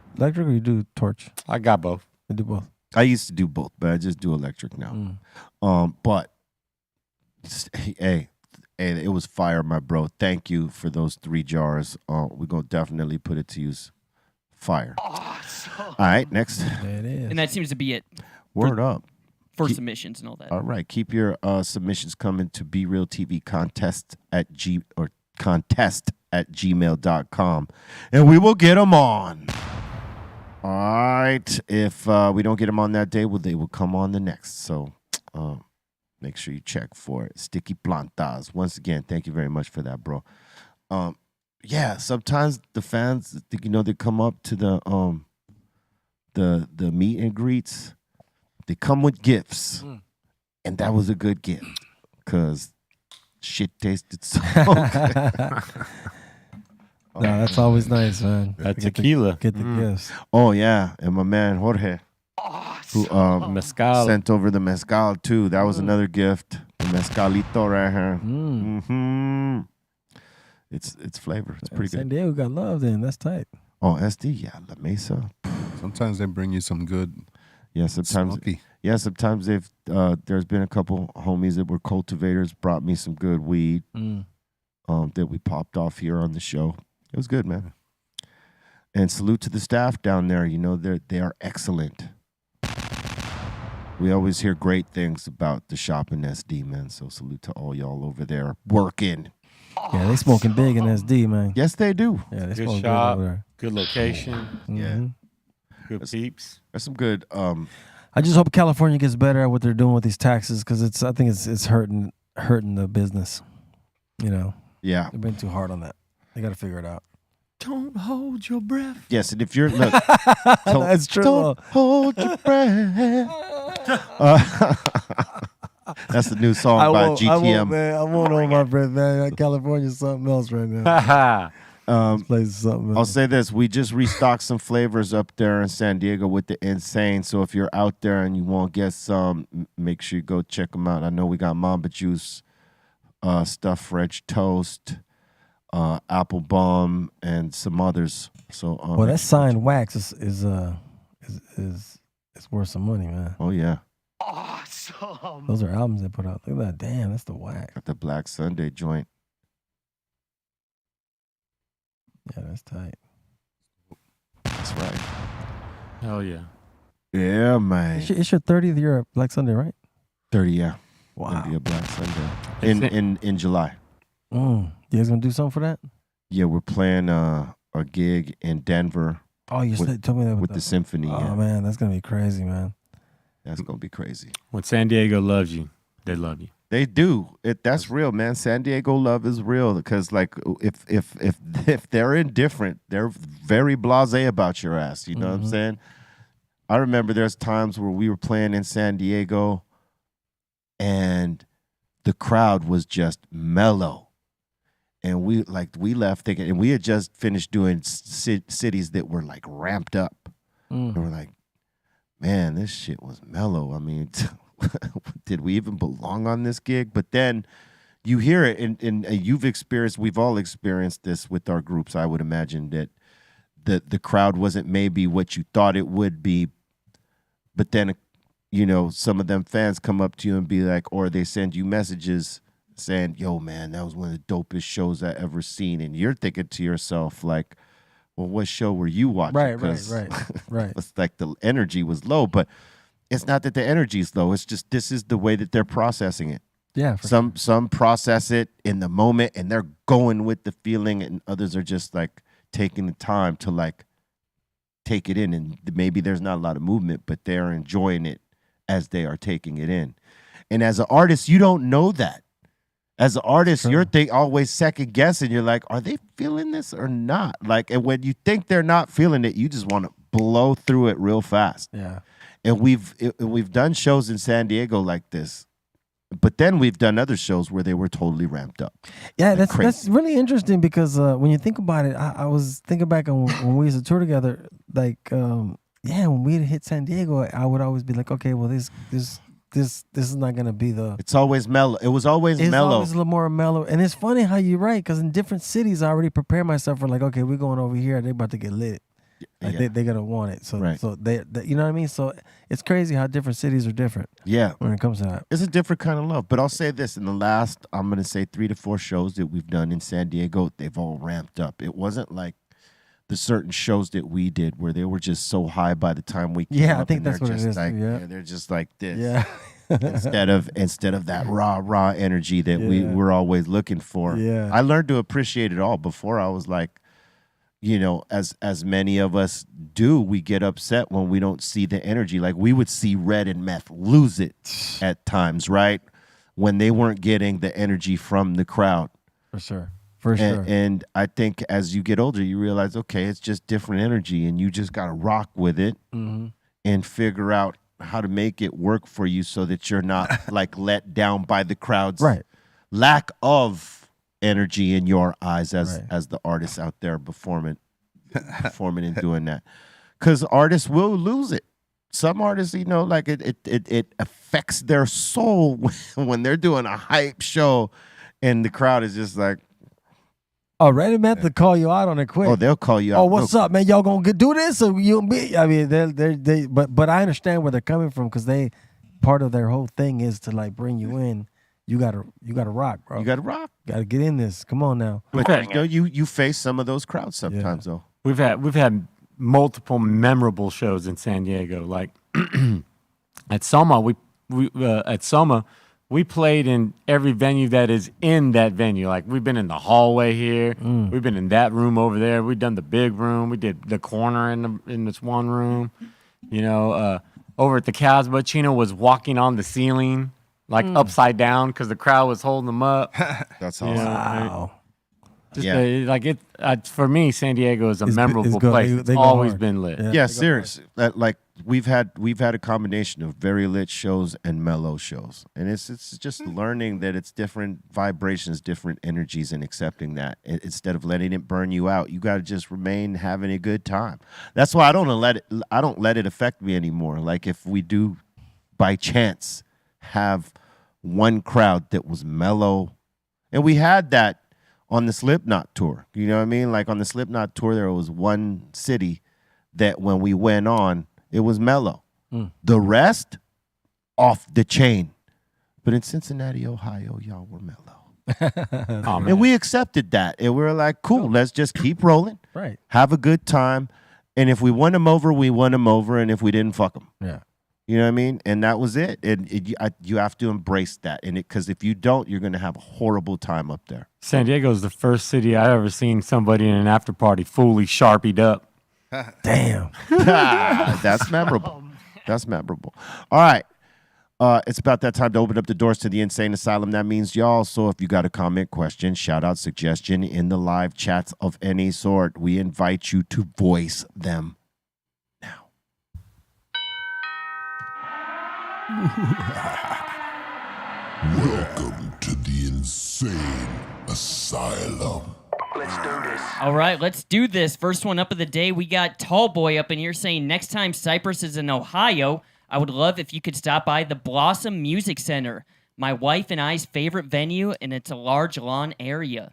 you do torch? I got both. You do both. I used to do both, but I just do electric now. But hey, it was fire, my bro. Thank you for those 3 jars. We're gonna definitely put it to use. Fire. Awesome. All right, next. There it is. And that seems to be it Word up. for Keep- submissions and all that. All right, keep your submissions coming to brealtvcontest at gmail.com, and we will get them on. All right. If we don't get them on that day, they will come on the next. So make sure you check for it. Sticky Plantas. Once again, thank you very much for that, bro. Yeah, sometimes the fans, they come up to the meet and greets. They come with gifts, and that was a good gift because shit tasted so good. No, that's always nice, man. That Get the- tequila. Get the gifts. Oh yeah, and my man Jorge, who Mezcal. sent over the mezcal too. That was another gift. The mezcalito right here. Mm-hmm. It's flavor. It's pretty San good. Diego got love then. That's tight. Oh, SD, yeah, La Mesa. Sometimes they bring you some good Yeah, sometimes. smoky. Yeah, sometimes they've. There's been a couple homies that were cultivators, brought me some good weed. That we popped off here on the show. It was good, man. And salute to the staff down there. They are excellent. We always hear great things about the shop in SD, man. So salute to all y'all over there working. Yeah, they smoking big in SD, man. Yes, they do. Yeah, they Good smoking shop. good over there. Good location. Mhm. Good peeps. There's some good. I just hope California gets better at what they're doing with these taxes because I think it's hurting the business. Yeah. They've been too hard on that. They got to figure it out. Don't hold your breath. Yes, and if you're look, That's true. Don't hold your breath. That's the new song by GTM. I won't hold my breath, man. California's something else right now. This place is something else. I'll say this: we just restocked some flavors up there in San Diego with the Insane. So if you're out there and you want to get some, make sure you go check them out. I know we got Mamba Juice, stuffed French toast, apple bomb, and some others. So Well, that signed wax is worth some money, man. oh yeah, Awesome. Those are albums they put out. Look at that. Damn, that's the wax. got the Black Sunday joint. Yeah, that's tight. That's right. Hell yeah. Yeah, man. It's your 30th year of Black Sunday, right? 30, yeah. Wow. Gonna be a Black Sunday in July. You guys gonna do something for that? Yeah, we're playing a gig in Denver. Oh, you told me that with the symphony. Oh yeah. man, that's gonna be crazy, man. That's gonna be crazy. When San Diego loves you, they love you. They do. That's real, man. San Diego love is real because, like, if they're indifferent, they're very blasé about your ass. You know what I'm saying? I remember there's times where we were playing in San Diego, and the crowd was just mellow, and we left thinking, and we had just finished doing cities that were like ramped up, and we're like, man, this shit was mellow. I mean. Did we even belong on this gig? But then you hear it, and we've all experienced this with our groups. I would imagine that the crowd wasn't maybe what you thought it would be, but then, some of them fans come up to you and be like, or they send you messages saying, yo, man, that was one of the dopest shows I ever seen. And you're thinking to yourself, like, well, what show were you watching? Right. It's like the energy was low, but it's not that the energy is low. It's just this is the way that they're processing it. Yeah. Some process it in the moment and they're going with the feeling, and others are just like taking the time to like take it in, and maybe there's not a lot of movement, but they're enjoying it as they are taking it in. And as an artist, you don't know that. As an artist, you're always second guessing. You're like, are they feeling this or not? Like, and when you think they're not feeling it, you just want to blow through it real fast. Yeah. And we've done shows in San Diego like this, but then we've done other shows where they were totally ramped up. Yeah, that's really interesting because when you think about it, I was thinking back on when we used to tour together. Like, when we hit San Diego, I would always be like, okay, well, this is not gonna be the. It's always mellow. It was always mellow. Always a little more mellow, and it's funny how you're right because in different cities, I already prepare myself for like, okay, we're going over here. They're about to get lit. Like they're gonna want it. So Right. so they you know what I mean. So it's crazy how different cities are different. Yeah. When it comes to that, It's a different kind of love. But I'll say this: in the last, I'm gonna say 3 to 4 shows that we've done in San Diego, they've all ramped up. It wasn't like the certain shows that we did where they were just so high by the time we came Yeah, I up, think and that's they're what it just is, like, yeah. they're just like this. Yeah. instead of that raw energy that we Yeah. were always looking for. Yeah. I learned to appreciate it all. Before I was like, as many of us do, we get upset when we don't see the energy. Like we would see Red and Meth lose it at times, right? When they weren't getting the energy from the crowd. for sure, for sure. And I think as you get older, you realize, okay, it's just different energy, and you just got to rock with it and figure out how to make it work for you so that you're not like let down by the crowd's lack of energy in your eyes as the artist out there performing and doing that. Because artists will lose it. Some artists, like it affects their soul when they're doing a hype show and the crowd is just like, Oh, Ready Meth to call you out on it quick. oh, they'll call you out. Oh, what's up, man? Y'all gonna do this or you and me? I mean, but I understand where they're coming from because part of their whole thing is to like bring you in. You gotta rock, bro. You gotta rock. Gotta get in this. Come on now. But you face some of those crowds sometimes though. We've had multiple memorable shows in San Diego. Like at Soma, we played in every venue that is in that venue. Like we've been in the hallway here, we've been in that room over there. We've done the big room. We did the corner in this one room. Over at the Casbah, Chino was walking on the ceiling like upside down because the crowd was holding them up. That's awesome. Wow. For me, San Diego is a memorable good. place. They It's go always hard. been lit. Yeah, serious. Like we've had a combination of very lit shows and mellow shows, and it's just learning that it's different vibrations, different energies, and accepting that instead of letting it burn you out. You got to just remain having a good time. That's why I don't let it affect me anymore. Like if we do, by chance, have one crowd that was mellow, and we had that on the Slipknot tour. You know what I mean? Like on the Slipknot tour, there was one city that when we went on, it was mellow. The rest, off the chain. But in Cincinnati, Ohio, y'all were mellow. And we accepted that. And we were like, cool, let's just keep rolling. Right. Have a good time. And if we won them over, we won them over. And if we didn't, fuck them. Yeah. You know what I mean? And that was it. And you have to embrace that. And because if you don't, you're going to have a horrible time up there. San Diego is the first city I ever seen somebody in an after party fully sharpied up. Damn. That's memorable. That's memorable. All right. It's about that time to open up the doors to the Insane Asylum. That means y'all. So if you got a comment, question, shout out, suggestion in the live chats of any sort, we invite you to voice them now. Welcome to the Insane Asylum. Let's do this. All right, let's do this. First one up of the day, we got Tallboy up in here saying, next time Cypress is in Ohio, I would love if you could stop by the Blossom Music Center, my wife and I's favorite venue, and it's a large lawn area.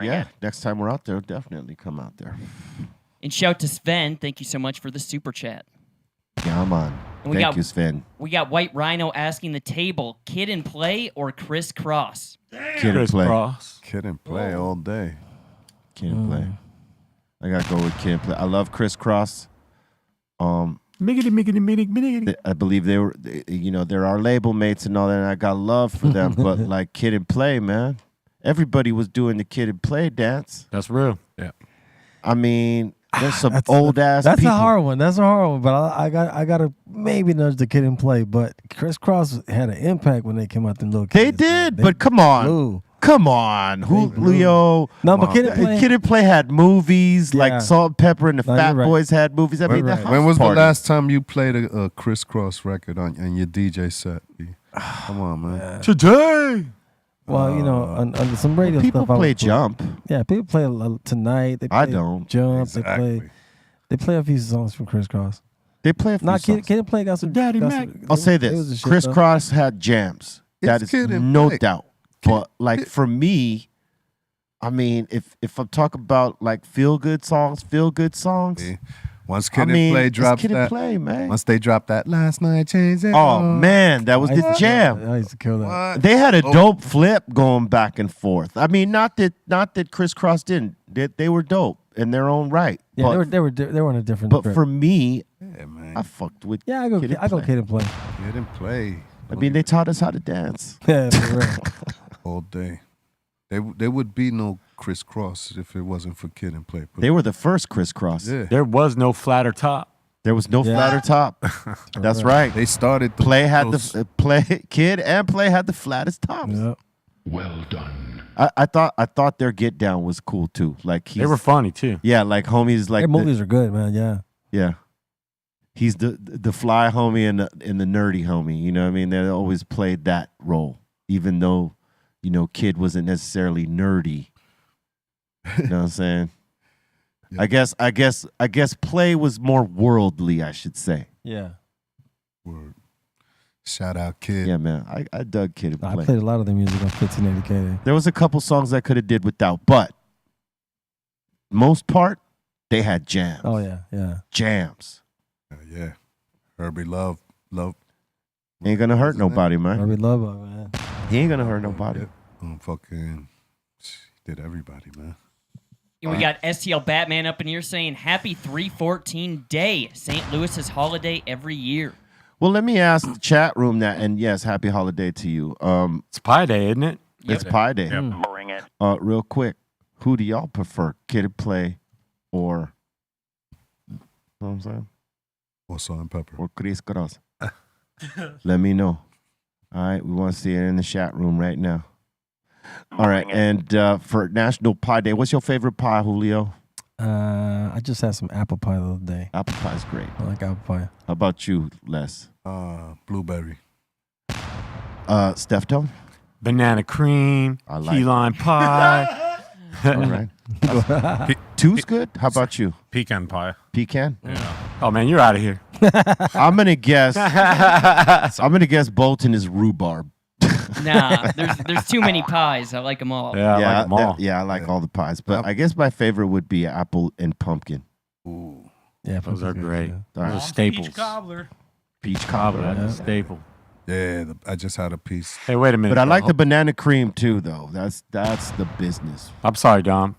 Yeah, next time we're out there, definitely come out there. And shout to Sven. Thank you so much for the super chat. Yeah, I'm on. And Thank you, Sven. We got White Rhino asking the table, Kid and Play or Criss Cross? Kid and Play. Kid and Play all day. Kid and Play. I gotta go with Kid and Play. I love Criss Cross. I believe they were, they're our label mates and all that, and I got love for them. But like Kid and Play, man, everybody was doing the Kid and Play dance. That's real. Yeah. I mean, There's some old ass. That's people. a hard one. That's a hard one. But I gotta maybe nudge the Kid and Play. But Criss Cross had an impact when they came out. Them little kids. They did, but come on. Blew. Come on, Julio. No, but Kid and Play had movies like Salt and Pepper and the No, Fat you're right. Boys had movies. I mean, When was party. the last time you played a Criss Cross record on your DJ set? Come on, man. Today. Well, you know, on some radio People stuff. I play would Jump. Yeah, people play Tonight. They play I don't. Jump. Exactly. They play a few songs from Criss Cross. They play a few Not songs. Kid and Play got some. Daddy got Mac. some- I'll say it was a this: shit, Criss though. Cross had jams. That is Kid and no Play. doubt. But like for me, I mean, if I'm talking about like feel good songs. Yeah. Once Kid I mean, and Play it's dropped Kid and that, Play, man. once they dropped that last night changed it. Oh man, that was I used the to- jam. I used to kill that. They had a Oh. dope flip going back and forth. I mean, not that Criss Cross didn't. They were dope in their own right. Yeah, but, they were on a different. but trip. for me, Yeah, man. I fucked with. yeah, I go Kid and Kid Play. and Play. Kid and Play. I mean, they taught us how to dance. Yeah, for real. All day. There would be no Criss Cross if it wasn't for Kid and Play. They were the first Criss Cross. Yeah. There was no flatter top. There was no Yeah. flatter top. That's right. They started the Play had those- the Play Kid and Play had the flattest tops. Yeah. Well done. I thought their get down was cool too. Like They were funny too. yeah, like homies like Their the- movies are good, man. Yeah. yeah. He's the fly homie and the nerdy homie. You know what I mean? They always played that role, even though Kid wasn't necessarily nerdy. You know what I'm saying? Yeah. I guess Play was more worldly, I should say. Yeah. Word. Shout out Kid. Yeah, man. I dug Kid and I Play. played a lot of their music on 1580K. There was a couple songs I could have did without, but most part they had jams. Oh yeah, yeah. Jams. Yeah. Herbie Love. Ain't gonna hurt nobody, man. Herbie Love, man. He ain't gonna hurt nobody. Fucking did everybody, man. And we got STL Batman up in here saying, Happy 314 Day, St. Louis's holiday every year. Well, let me ask the chat room that, and yes, happy holiday to you. It's Pie Day, isn't it? It's Pie Day. Bring it. Real quick, who do y'all prefer, Kid and Play or? You know what I'm saying? Or Salt and Pepper. Or Criss Cross? Let me know. All right, we want to see it in the chat room right now. All right, and for National Pie Day, what's your favorite pie, Julio? I just had some apple pie the other day. Apple pie's great. I like apple pie. How about you, Les? Blueberry. Steph-Tone? Banana cream, I like key lime pie. All right. Two's good. How about you? Pecan pie. Pecan? Oh man, you're out of here. I'm gonna guess. Bolton is rhubarb. Nah, there's too many pies. I like them all. Yeah, I like them all. I like all the pies, but I guess my favorite would be apple and pumpkin. Ooh. Yeah, Those are great. Yeah. All Those are right. staples. Peach cobbler. Peach Cobbler, cobbler. that's a staple. Yeah, I just had a piece. Hey, wait a minute. But I like though. the banana cream too, though. That's the business. I'm sorry, Dom.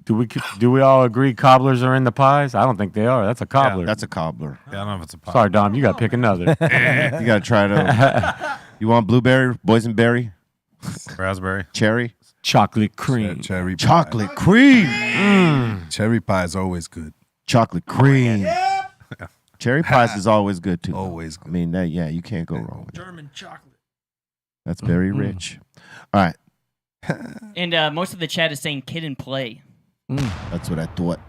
Do we all agree cobblers are in the pies? I don't think they are. That's a cobbler. That's a cobbler. Yeah, I don't know if it's a pie. Sorry, Dom. You got to pick another. You gotta try to. You want blueberry, boysenberry, Raspberry. cherry, Chocolate cream. Cherry pie. chocolate cream, Cherry pie is always good. chocolate cream. Cherry pies is always good too. Always I good. mean that. Yeah, you can't go wrong with that. German chocolate. That's very rich. All right, And most of the chat is saying Kid and Play. that's what I thought.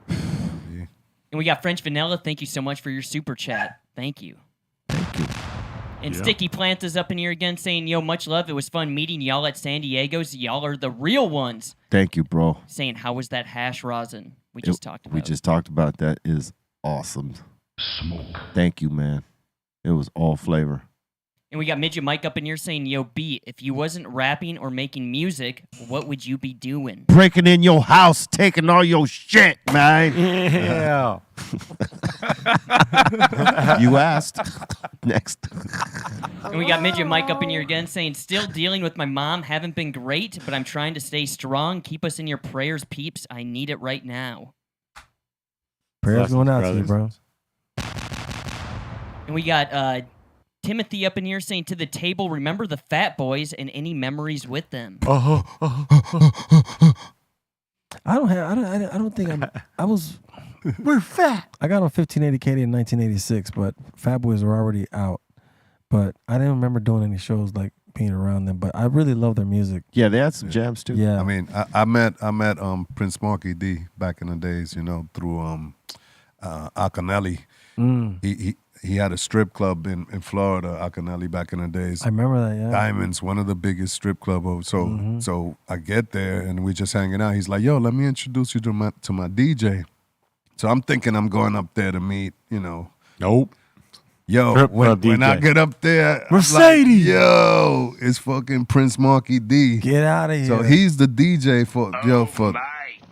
And we got French Vanilla. Thank you so much for your super chat. Thank you. Thank you. And Sticky Plant is up in here again saying, yo, much love. It was fun meeting y'all at San Diego's. Y'all are the real ones. Thank you, bro. Saying, how was that hash rosin? We just talked about We just talked about that. Is awesome. Smoke. Thank you, man. It was all flavor. And we got Midget Mike up in here saying, yo, B, if you wasn't rapping or making music, what would you be doing? Breaking in your house, taking all your shit, man. Yeah. You asked. Next. And we got Midget Mike up in here again saying, still dealing with my mom. Haven't been great, but I'm trying to stay strong. Keep us in your prayers, peeps. I need it right now. Prayers going out to you, brothers. bro. And we got Timothy up in here saying, to the table, remember the Fat Boys and any memories with them. I don't think I was We're fat. I got on 1580 Katie in 1986, but Fat Boys were already out. But I didn't remember doing any shows like being around them. But I really love their music. Yeah, they had some jams too. Yeah. I mean, I met Prince Marky D back in the days, through Acanelli. He had a strip club in Florida, Acanelli, back in the days. I remember that, yeah. Diamonds, one of the biggest strip club. So I get there and we just hanging out. He's like, yo, let me introduce you to my DJ. So I'm thinking I'm going up there to meet, Nope. Yo, Strip when club I DJ. get up there, Mercedes. I'm like, yo, it's fucking Prince Marky D. Get out of here. So he's the DJ for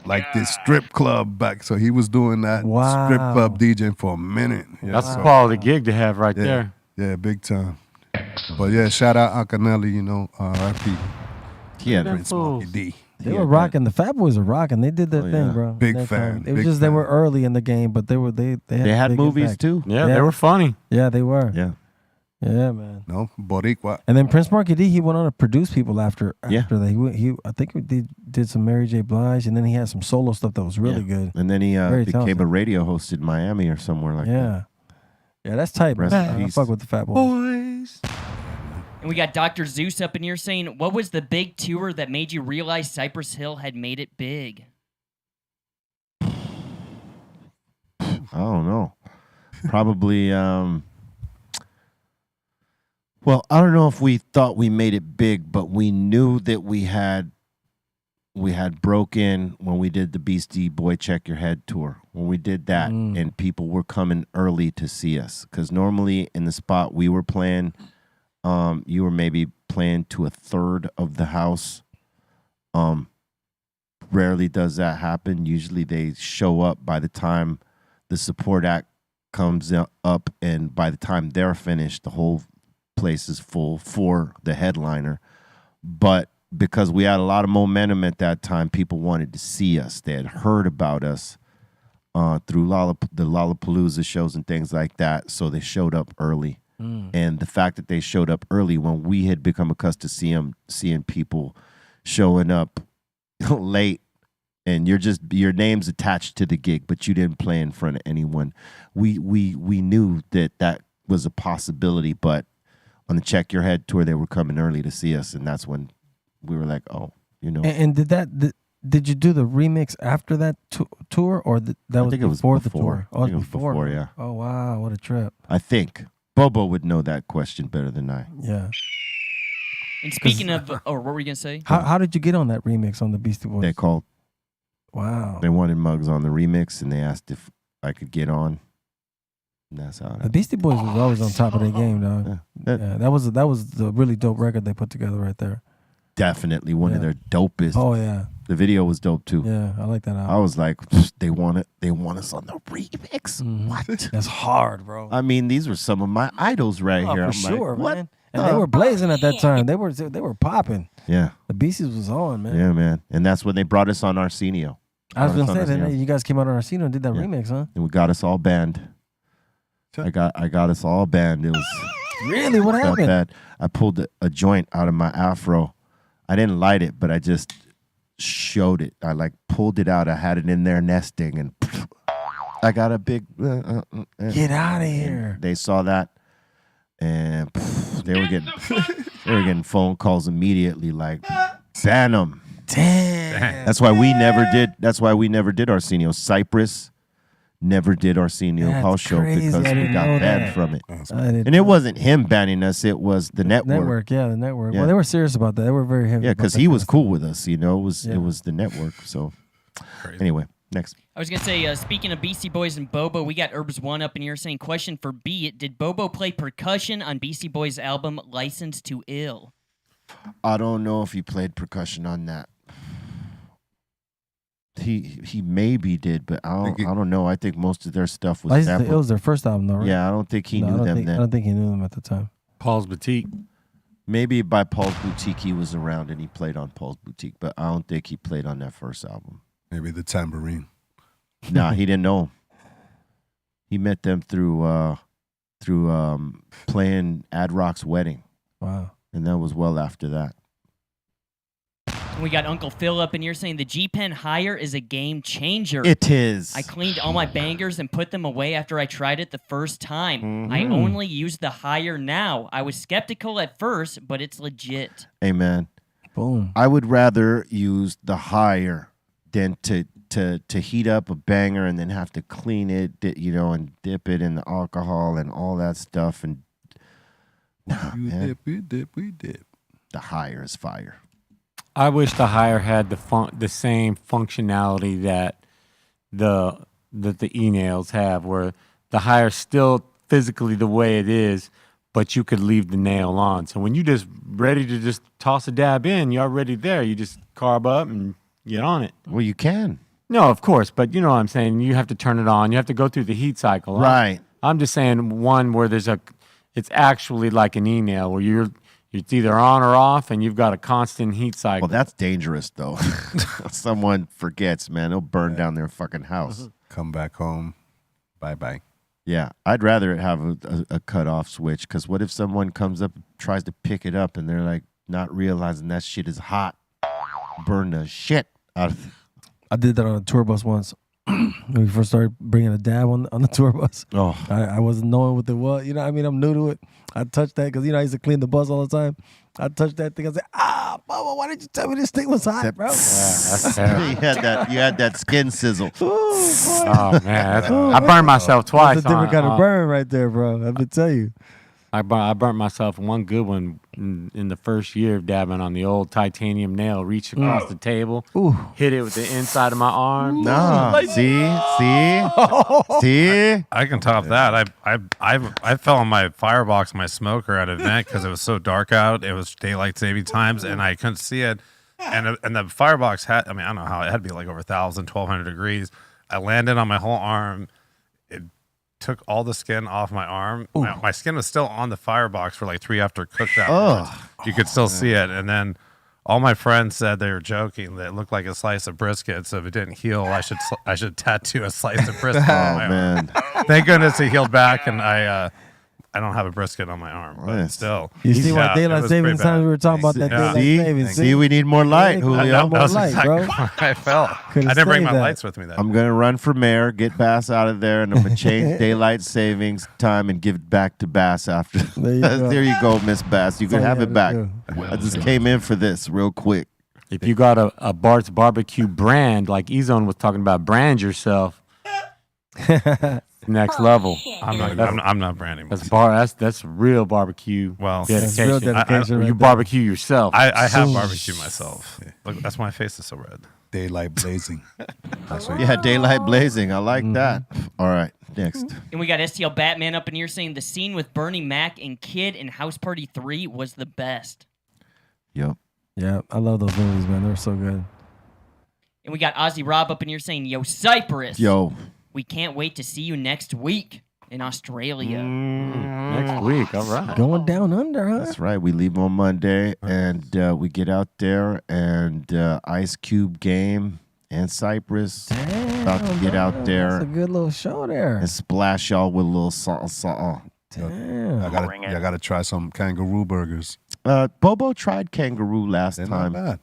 like this strip club back. So he was doing that strip club DJing for a minute. Yeah, That's a quality gig to have right yeah, there. Yeah, big time. But yeah, shout out Acanelli, RIP. Yeah, Prince Marky D. They were rocking. The Fat Boys were rocking. They did their thing, bro. Big that fan, time. It was big just they were early in the game, but they had had big movies impact. too. Yeah, they were funny. Yeah, they were. Yeah. Yeah, man. No, Boricua. And then Prince Marky D, he went on to produce people after Yeah. that. He I think he did some Mary J. Blige, and then he had some solo stuff that was really good. And then he Very became talented. a radio host in Miami or somewhere like that. Yeah. Yeah, that's tight, man. Rest in I peace. fuck with the Fat Boys. And we got Dr. Zeus up in here saying, what was the big tour that made you realize Cypress Hill had made it big? I don't know. Probably well, I don't know if we thought we made it big, but we knew that we had broke in when we did the Beastie Boy Check Your Head tour. When we did that and people were coming early to see us, cuz normally in the spot we were playing, you were maybe playing to a third of the house. Rarely does that happen. Usually they show up by the time the support act comes up, and by the time they're finished, the whole place is full for the headliner. But because we had a lot of momentum at that time, people wanted to see us. They had heard about us through the Lollapalooza shows and things like that, so they showed up early. And the fact that they showed up early when we had become accustomed to seeing people showing up late, and your name's attached to the gig, but you didn't play in front of anyone. We knew that was a possibility, but on the Check Your Head tour, they were coming early to see us, and that's when we were like, oh, And did you do the remix after that tour, or that I was think it was before the before. tour? I think it was before, yeah. Oh wow, what a trip! I think Bobo would know that question better than I. Yeah. And speaking of, what were you going to say? How did you get on that remix on the Beastie Boys? They called. Wow. They wanted Muggs on the remix, and they asked if I could get on. And that's how The Beastie Boys was always on top of their game, dog. Yeah, that was the really dope record they put together right there. Definitely one of their dopest. Oh yeah. The video was dope too. Yeah, I like that album. I was like, they want us on the remix. What? That's hard, bro. I mean, these were some of my idols right Oh, here. for I'm sure, like, what? man. And they were blazing at that time. They were popping. Yeah. The Beasties was on, man. Yeah, man. And that's when they brought us on Arsenio. I was Brought us gonna on say that Arsenio. you guys came out on Arsenio and did that Yeah. remix, huh? And we got us all banned. I got us all banned. It was Really? What felt happened? bad. I pulled a joint out of my afro. I didn't light it, but I just showed it. I like pulled it out. I had it in there nesting, and I got a big. Get out of here! They saw that, and they were getting phone calls immediately, like ban them. Damn. That's why we never did. That's why we never did Arsenio. Cypress never did Arsenio That's house show crazy. because I we didn't got know banned that. from it. And it wasn't him banning us; it was the network. Network, yeah, the network. Yeah. Well, they were serious about that. They were very heavy. Yeah, about because that he kind was of cool with us. It was Yeah. it was the network. So anyway, next. I was going to say, speaking of Beastie Boys and Bobo, we got Herbs One up in here saying, question for B, did Bobo play percussion on Beastie Boys' album License to Ill? I don't know if he played percussion on that. He maybe did, but I don't know. I think most of their stuff was License to sampled. Ill was their first album, though, right? Yeah, I don't think he No, I knew don't them think, then. I don't think he knew them at the time. Paul's Boutique. Maybe by Paul's Boutique he was around and he played on Paul's Boutique, but I don't think he played on that first album. Maybe the tambourine. Nah, he didn't know him. He met them through playing Ad Rock's wedding. Wow. And that was well after that. And we got Uncle Phil up in here saying the G Pen Higher is a game changer. It is. I cleaned all my bangers and put them away after I tried it the first time. Mm-hmm. I only use the Higher now. I was skeptical at first, but it's legit. Amen. Boom. I would rather use the higher than to heat up a banger and then have to clean it, and dip it in the alcohol and all that stuff. And man, we dip. the higher is fire. I wish the Higher had the same functionality that the e-nails have, where the Higher still physically the way it is, but you could leave the nail on. So when you just ready to just toss a dab in, you're already there. You just carb up and get on it. Well, you can. No, of course, but you know what I'm saying. You have to turn it on. You have to go through the heat cycle. Right. I'm just saying one where it's actually like an e-nail where it's either on or off, and you've got a constant heat cycle. Well, that's dangerous, though. Someone forgets, man. They'll burn down their fucking house. Come back home. Bye-bye. Yeah, I'd rather have a cut-off switch, because what if someone comes up, tries to pick it up, and they're like not realizing that shit is hot? Burn the shit out of I did that on a tour bus once. When we first started bringing a dab on the tour bus. Oh. I wasn't knowing what it was. You know what I mean? I'm new to it. I touched that because, I used to clean the bus all the time. I touched that thing. I said, Bubba, why did you tell me this thing was hot, bro? That's terrible. you had that skin sizzle. Oh, man. I burned myself twice. That's a different kind of burn right there, bro. I would tell you. I burnt myself one good one in the first year of dabbing on the old titanium nail. Reached across the table, hit it with the inside of my arm. No, see. I can top that. I fell on my firebox, my smoker at an event because it was so dark out. It was daylight saving times, and I couldn't see it. And the firebox had, I don't know how, it had to be like over 1,000, 1,200 degrees. I landed on my whole arm. It took all the skin off my arm. My skin was still on the firebox for like 3 after cooked afterwards. You could still see it. And then all my friends said they were joking that it looked like a slice of brisket. So if it didn't heal, I should tattoo a slice of brisket on my arm. Thank goodness it healed back, and I don't have a brisket on my arm, but still. You see why daylight savings time we were talking about that daylight savings? See, we need more light, Julio. More light, bro. I felt. I didn't bring my lights with me that I'm going to run for mayor, get Bass out of there, and I'm going to change daylight savings time and give it back to Bass after. There you go, Miss Bass. You can have it back. I just came in for this real quick. If you got a Bart's Barbecue brand, like E-Zone was talking about, brand yourself. Next level. I'm not branding myself. That's real barbecue. Well, dedication. Real dedication You barbecue yourself. I have barbecued myself. Look, that's why my face is so red. Daylight blazing. Yeah, daylight blazing. I like that. All right, next. And we got STL Batman up in here saying the scene with Bernie Mac and Kid in House Party 3 was the best. Yep. Yeah, I love those movies, man. They're so good. And we got Ozzy Rob up in here saying, Yo, Cypress. Yo. We can't wait to see you next week in Australia. Next week, all right. Going down under, huh? That's right. We leave on Monday, and we get out there, and Ice Cube game and Cypress about to get out there. That's a good little show there. And splash y'all with a little something. Damn. I gotta try some kangaroo burgers. Bobo tried kangaroo last They're time. not bad.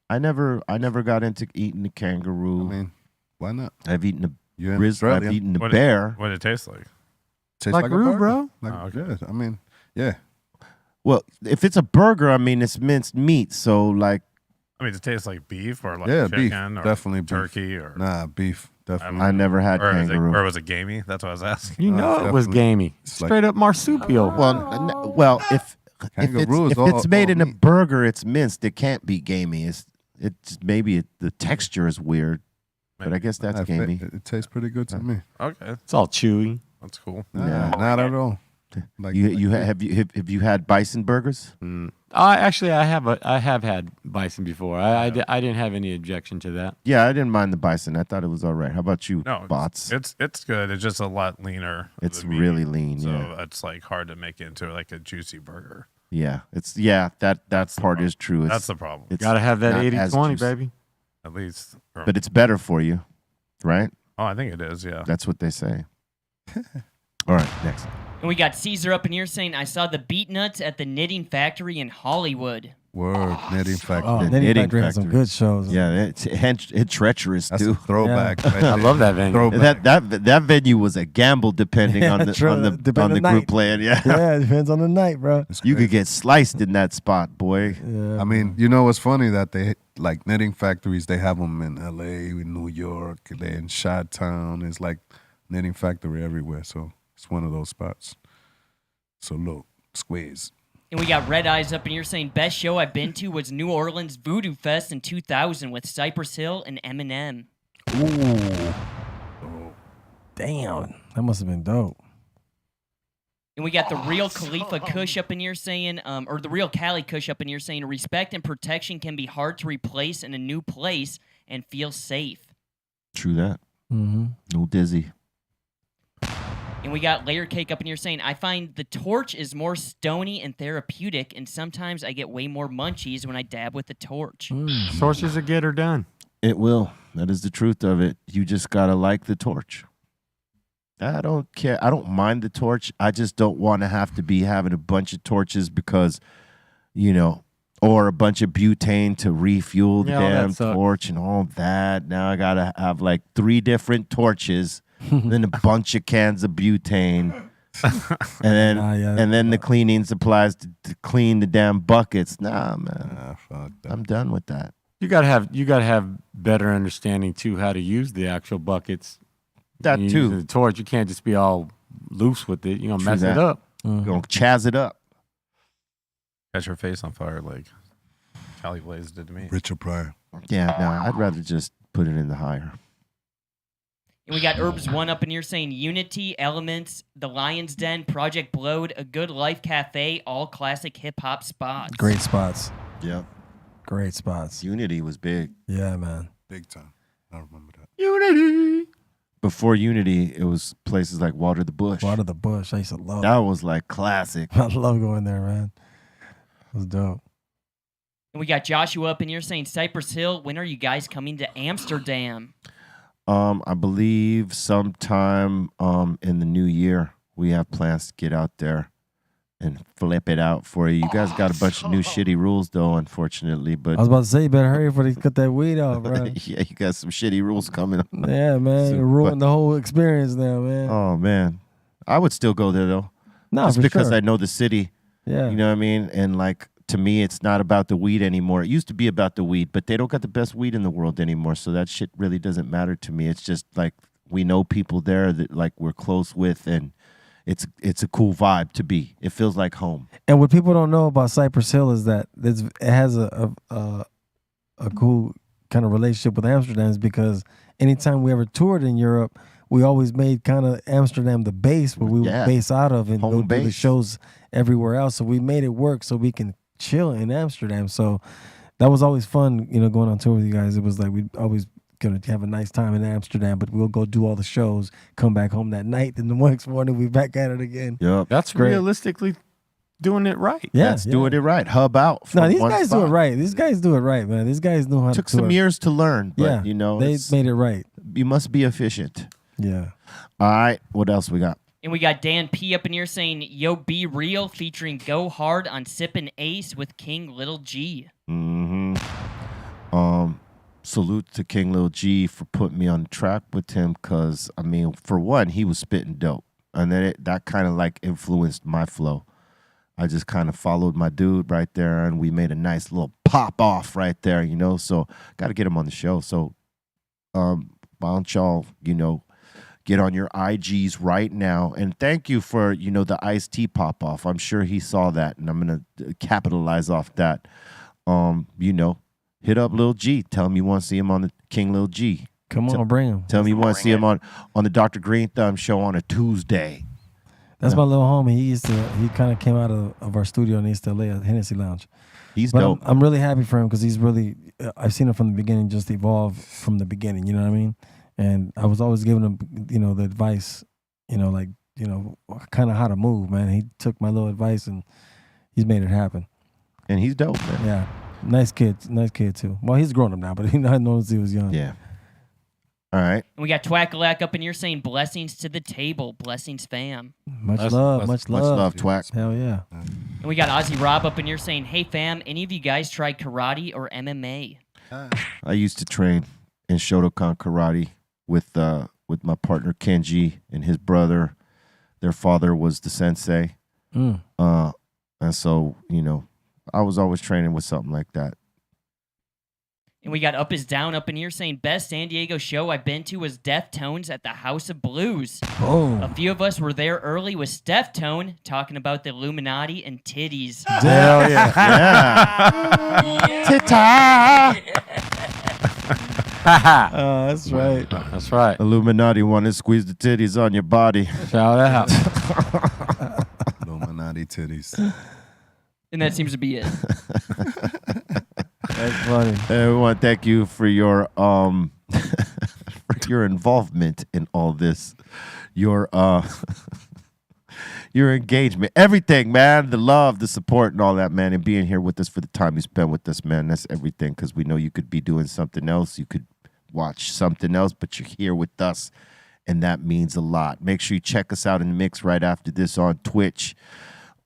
I never got into eating the kangaroo. Why not? I've eaten the You're in grizzly. I've Australia. eaten the What bear. What did it taste like? Tastes Like a Roo, burger. bro. Okay. Yeah, yeah. Well, if it's a burger, it's minced meat. So like, Does it taste like beef or like Yeah, chicken beef. or Definitely beef. turkey or Nah, beef. Definitely. I never had kangaroo. or was it gamey? That's what I was asking. You know it was definitely. gamey. It's like- Straight up marsupial. Well, if Kangaroo is it's made all in a meat. burger, it's minced. It can't be gamey. It's maybe the texture is weird, but I guess that's gamey. It tastes pretty good to me. Okay, It's all chewy. that's cool. Yeah. Not at all. Like, Have you had bison burgers? Actually, I have had bison before. I didn't have any objection to that. Yeah, I didn't mind the bison. I thought it was all right. How about you, No, Bots? it's good. It's just a lot leaner. of It's the meat, really lean. so Yeah, it's like hard to make into like a juicy burger. yeah. That part is true. It's, That's the problem. it's Gotta have that not as 80-20, juicy. baby. At least. But it's better for you, right? Oh, I think it is. Yeah. That's what they say. All right, next. And we got Caesar up in here saying, I saw the beat nuts at the knitting factory in Hollywood. Word, Knitting Factory. Oh, The Knitting Knitting Factory has some Factory. good shows. Yeah, it's treacherous That's too. a throwback. Yeah. Right I there. love that venue. Throwback. That venue was a gamble depending Yeah, on the true. on the Depending on the on the group night. playing. Yeah. Yeah, it depends on the night, bro. It's You could crazy. get sliced in that spot, boy. Yeah. I mean, you know what's funny that they like knitting factories. They have them in L.A., in New York, they in Chi-Town. It's like knitting factory everywhere. So it's one of those spots. So look, squeeze. And we got Red Eyes up in here saying best show I've been to was New Orleans Voodoo Fest in 2000 with Cypress Hill and Eminem. Ooh. Damn. That must have been dope. And we got the real Khalifa Kush up in here saying, or the real Cali Kush up in here saying, respect and protection can be hard to replace in a new place and feel safe. True that. Mm-hmm. No dizzy. And we got Layer Cake up in here saying, I find the torch is more stony and therapeutic, and sometimes I get way more munchies when I dab with the torch. Torches will get her done. It will. That is the truth of it. You just gotta like the torch. I don't care. I don't mind the torch. I just don't want to have to be having a bunch of torches because, or a bunch of butane to refuel the Yeah, all that damn sucks. torch and all that. Now I gotta have like 3 different torches, then a bunch of cans of butane, and then the cleaning supplies to clean the damn buckets. Nah, man, Fuck that. I'm done with that. You gotta have better understanding too how to use the actual buckets. That When you too. use the torch, you can't just be all loose with it. You're gonna True mess that. it up. Gonna chaz it up. Catch your face on fire like Cali Blaze did to me. Richard Pryor. Yeah, no, I'd rather just put it in the higher. And we got Herbs One up in here saying Unity, Elements, The Lion's Den, Project Blowed, A Good Life Cafe, all classic hip hop spots. Great spots. Yep. Great spots. Unity was big. Yeah, man. Big time. I remember that. Unity. Before Unity, it was places like Water the Bush. Water the Bush. I used to love That was like classic. I love going there, man. It was dope. And we got Joshua up in here saying Cypress Hill, when are you guys coming to Amsterdam? I believe sometime in the new year we have plans to get out there and flip it out for you. You guys got a bunch of new shitty rules though, unfortunately. But I was about to say, you better hurry before they cut that weed off, bro. yeah, you got some shitty rules coming up. Yeah, man. So, It ruined but- the whole experience now, man. Oh man, I would still go there though. No, Just for because sure. I know the city. Yeah. You know what I mean? And like to me, it's not about the weed anymore. It used to be about the weed, but they don't got the best weed in the world anymore. So that shit really doesn't matter to me. It's just like we know people there that like we're close with, and it's a cool vibe to be. It feels like home. And what people don't know about Cypress Hill is that it has a cool kind of relationship with Amsterdam, is because anytime we ever toured in Europe, we always made kind of Amsterdam the base where we would base out of and Home go do the base. shows everywhere else. So we made it work so we can chill in Amsterdam. So that was always fun, going on tour with you guys. It was like we'd always gonna have a nice time in Amsterdam, but we'll go do all the shows, come back home that night, then the next morning we back at it again. Yep. That's Great. realistically doing it right. Yeah, That's doing it right. Hub out. No, from these one guys do it spot. right. These guys do it right, man. These guys know how Took to tour. some years to learn, but Yeah, they it's- made it right. You must be efficient. Yeah. All right. What else we got? And we got Dan P up in here saying Yo Be Real featuring Go Hard on Sippin' Ace with King Little G. Mm-hmm. Salute to King Lil G for putting me on the track with him, because I mean, for one, he was spitting dope, and then that kind of like influenced my flow. I just kind of followed my dude right there, and we made a nice little pop off right there, So got to get him on the show. So, why don't y'all, get on your IGs right now, and thank you for the iced tea pop off. I'm sure he saw that, and I'm gonna capitalize off that. Hit up Lil G. Tell him you want to see him on the King Lil G. Come on, bring him. Tell him you want to see him on the Dr. Greenthumb show on a Tuesday. That's my little homie. He kind of came out of our studio in East LA at Hennessy Lounge. He's but dope. I'm really happy for him because he's really, I've seen him from the beginning, just evolve from the beginning, you know what I mean? And I was always giving him, the advice, kind of how to move, man. He took my little advice and he's made it happen. And he's dope, man. Yeah. Nice kid too. Well, he's grown up now, but I've known since he was young. Yeah. All right. And we got Twackalack up in here saying blessings to the table. Blessings, fam. Much love. Much love, Twack. Hell yeah. And we got Ozzy Rob up in here saying, hey, fam, any of you guys tried karate or MMA? I used to train in Shoutout karate with my partner Kenji and his brother. Their father was the sensei. And so, I was always training with something like that. And we got Up is Down up in here saying, best San Diego show I've been to was Deftones at the House of Blues. Oh. A few of us were there early with Steph Tone talking about the Illuminati and titties. Hell yeah. That's right. That's right. Illuminati want to squeeze the titties on your body. Shout out. Illuminati titties. And that seems to be it. That's funny. We want to thank you for your for your involvement in all this, your engagement, everything, man, the love, the support, and all that, man, and being here with us for the time you spent with us, man. That's everything, because we know you could be doing something else, you could watch something else, but you're here with us, and that means a lot. Make sure you check us out in the mix right after this on Twitch.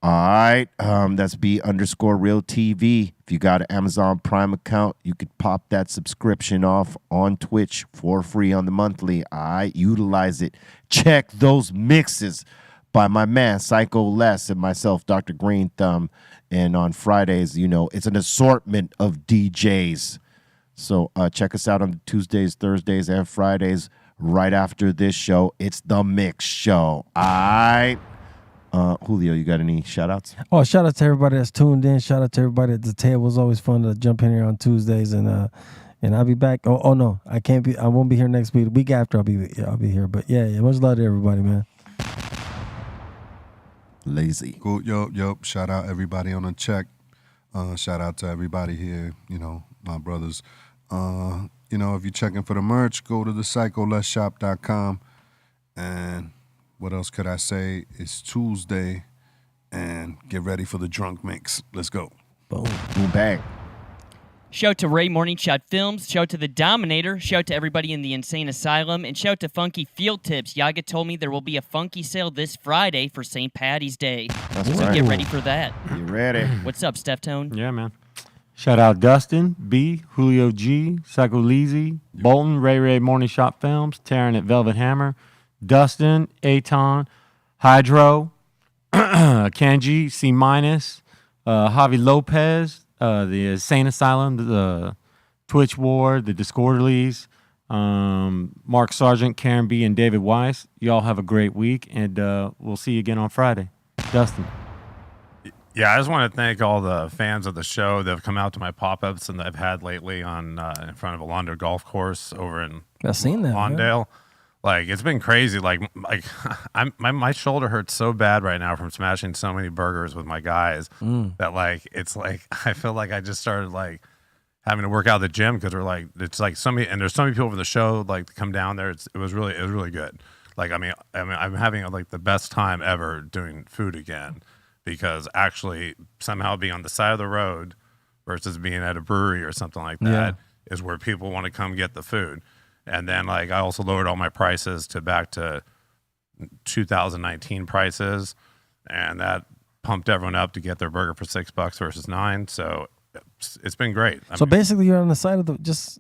All right, that's B_real TV. If you got an Amazon Prime account, you could pop that subscription off on Twitch for free on the monthly. All right, utilize it. Check those mixes by my man Psycho Les and myself, Dr. Greenthumb. And on Fridays, it's an assortment of DJs. So check us out on Tuesdays, Thursdays, and Fridays right after this show. It's the Mix Show. All right. Julio, you got any shout-outs? Oh, shout out to everybody that's tuned in. Shout out to everybody at the table. It's always fun to jump in here on Tuesdays, and I'll be back. Oh no, I can't be. I won't be here next week. The week after, I'll be here. But yeah, much love to everybody, man. Lazy. Cool. Yo. Shout out everybody on the check. Shout out to everybody here. My brothers. If you're checking for the merch, go to the psycholesshop.com. And what else could I say? It's Tuesday, and get ready for the drunk mix. Let's go. Boom. Boom, bang. Shout to Ray Morning Shot Films. Shout to the Dominator. Shout to everybody in the Insane Asylum. And shout to Funky Field Tips. Yaga told me there will be a funky sale this Friday for St. Patty's Day. That's so right. get ready for that. You ready? What's up, Steph Tone? Yeah, man. Shout out Dustin, B, Julio G, Psycho Leezy, Bolton, Ray Morning Shop Films, Taryn at Velvet Hammer, Dustin, Aton, Hydro, Kanji, C-, Javi Lopez, the Insane Asylum, the Twitch War, the Discorderlies, Mark Sargent, Karen B, and David Weiss. Y'all have a great week, and we'll see you again on Friday. Dustin. Yeah, I just want to thank all the fans of the show that have come out to my pop-ups and that I've had lately on in front of a Launder golf course over in I've seen that, Lawndale. Like, it's been crazy. Like my shoulder hurts so bad right now from smashing so many burgers with my guys that it's like I feel like I just started like having to work out at the gym because there's so many people from the show like to come down there. It was really good. Like I'm having like the best time ever doing food again, because actually somehow being on the side of the road versus being at a brewery or something like that is where people want to come get the food. And then I also lowered all my prices back to 2019 prices, and that pumped everyone up to get their burger for $6 versus $9. So it's been great. Basically, you're on the side of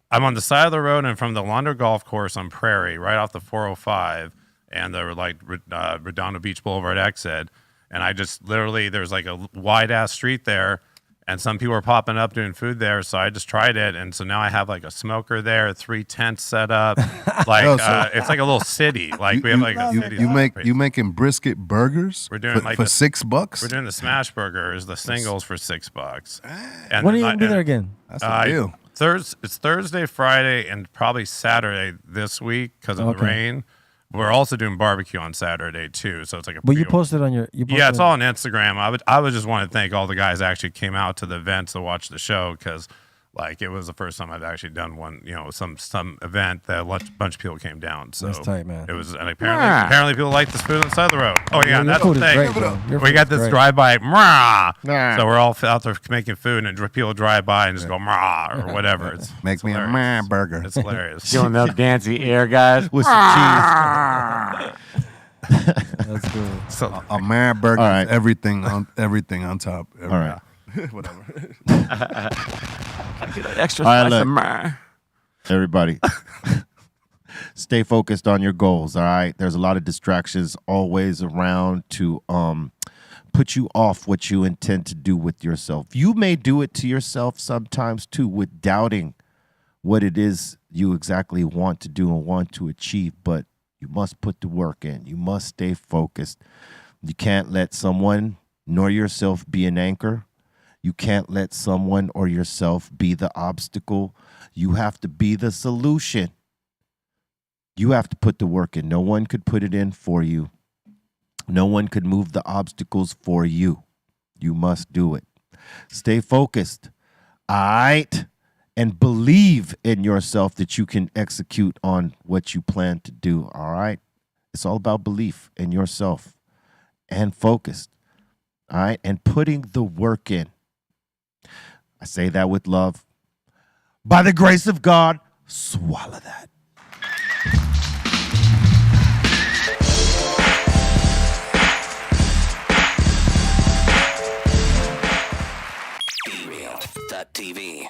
I'm on the side of the road, and from the Launder Golf Course on Prairie, right off the 405, and the Redondo Beach Boulevard exit. And I just literally, there's like a wide ass street there, and some people are popping up doing food there. So I just tried it. And so now I have like a smoker there, 3 tents set up. It's like a little city. Like we have like a city. You making brisket burgers? We're doing for $6? We're doing the smash burgers, the singles for $6. And when are you going to be there again? That's a deal. It's Thursday, Friday, and probably Saturday this week because of the rain. We're also doing barbecue on Saturday too, so it's like a. But you posted on your. It's all on Instagram. I would just want to thank all the guys that actually came out to the events to watch the show, because Like it was the first time I'd actually done one, some event that a bunch of people came down. So That's tight, man. It was, and apparently people like this food on the side of the road. Oh yeah, Your that's food the is thing. great, bro. Your We food got is this great. drive-by, Nah. so we're all out there making food, and people drive by and just go or whatever. It's Make me hilarious. a burger. It's hilarious. Doing that dancey air, guys. With some cheese. That's good. So A man burger All right. is everything on top. All right. Whatever. Extra All right, slice of look. myrrh. Everybody, stay focused on your goals. All right. There's a lot of distractions always around to put you off what you intend to do with yourself. You may do it to yourself sometimes too, with doubting what it is you exactly want to do and want to achieve. But you must put the work in. You must stay focused. You can't let someone nor yourself be an anchor. You can't let someone or yourself be the obstacle. You have to be the solution. You have to put the work in. No one could put it in for you. No one could move the obstacles for you. You must do it. Stay focused. All right? And believe in yourself that you can execute on what you plan to do. All right? It's all about belief in yourself and focused. All right? And putting the work in. I say that with love. By the grace of God, swallow that. BeReal.tv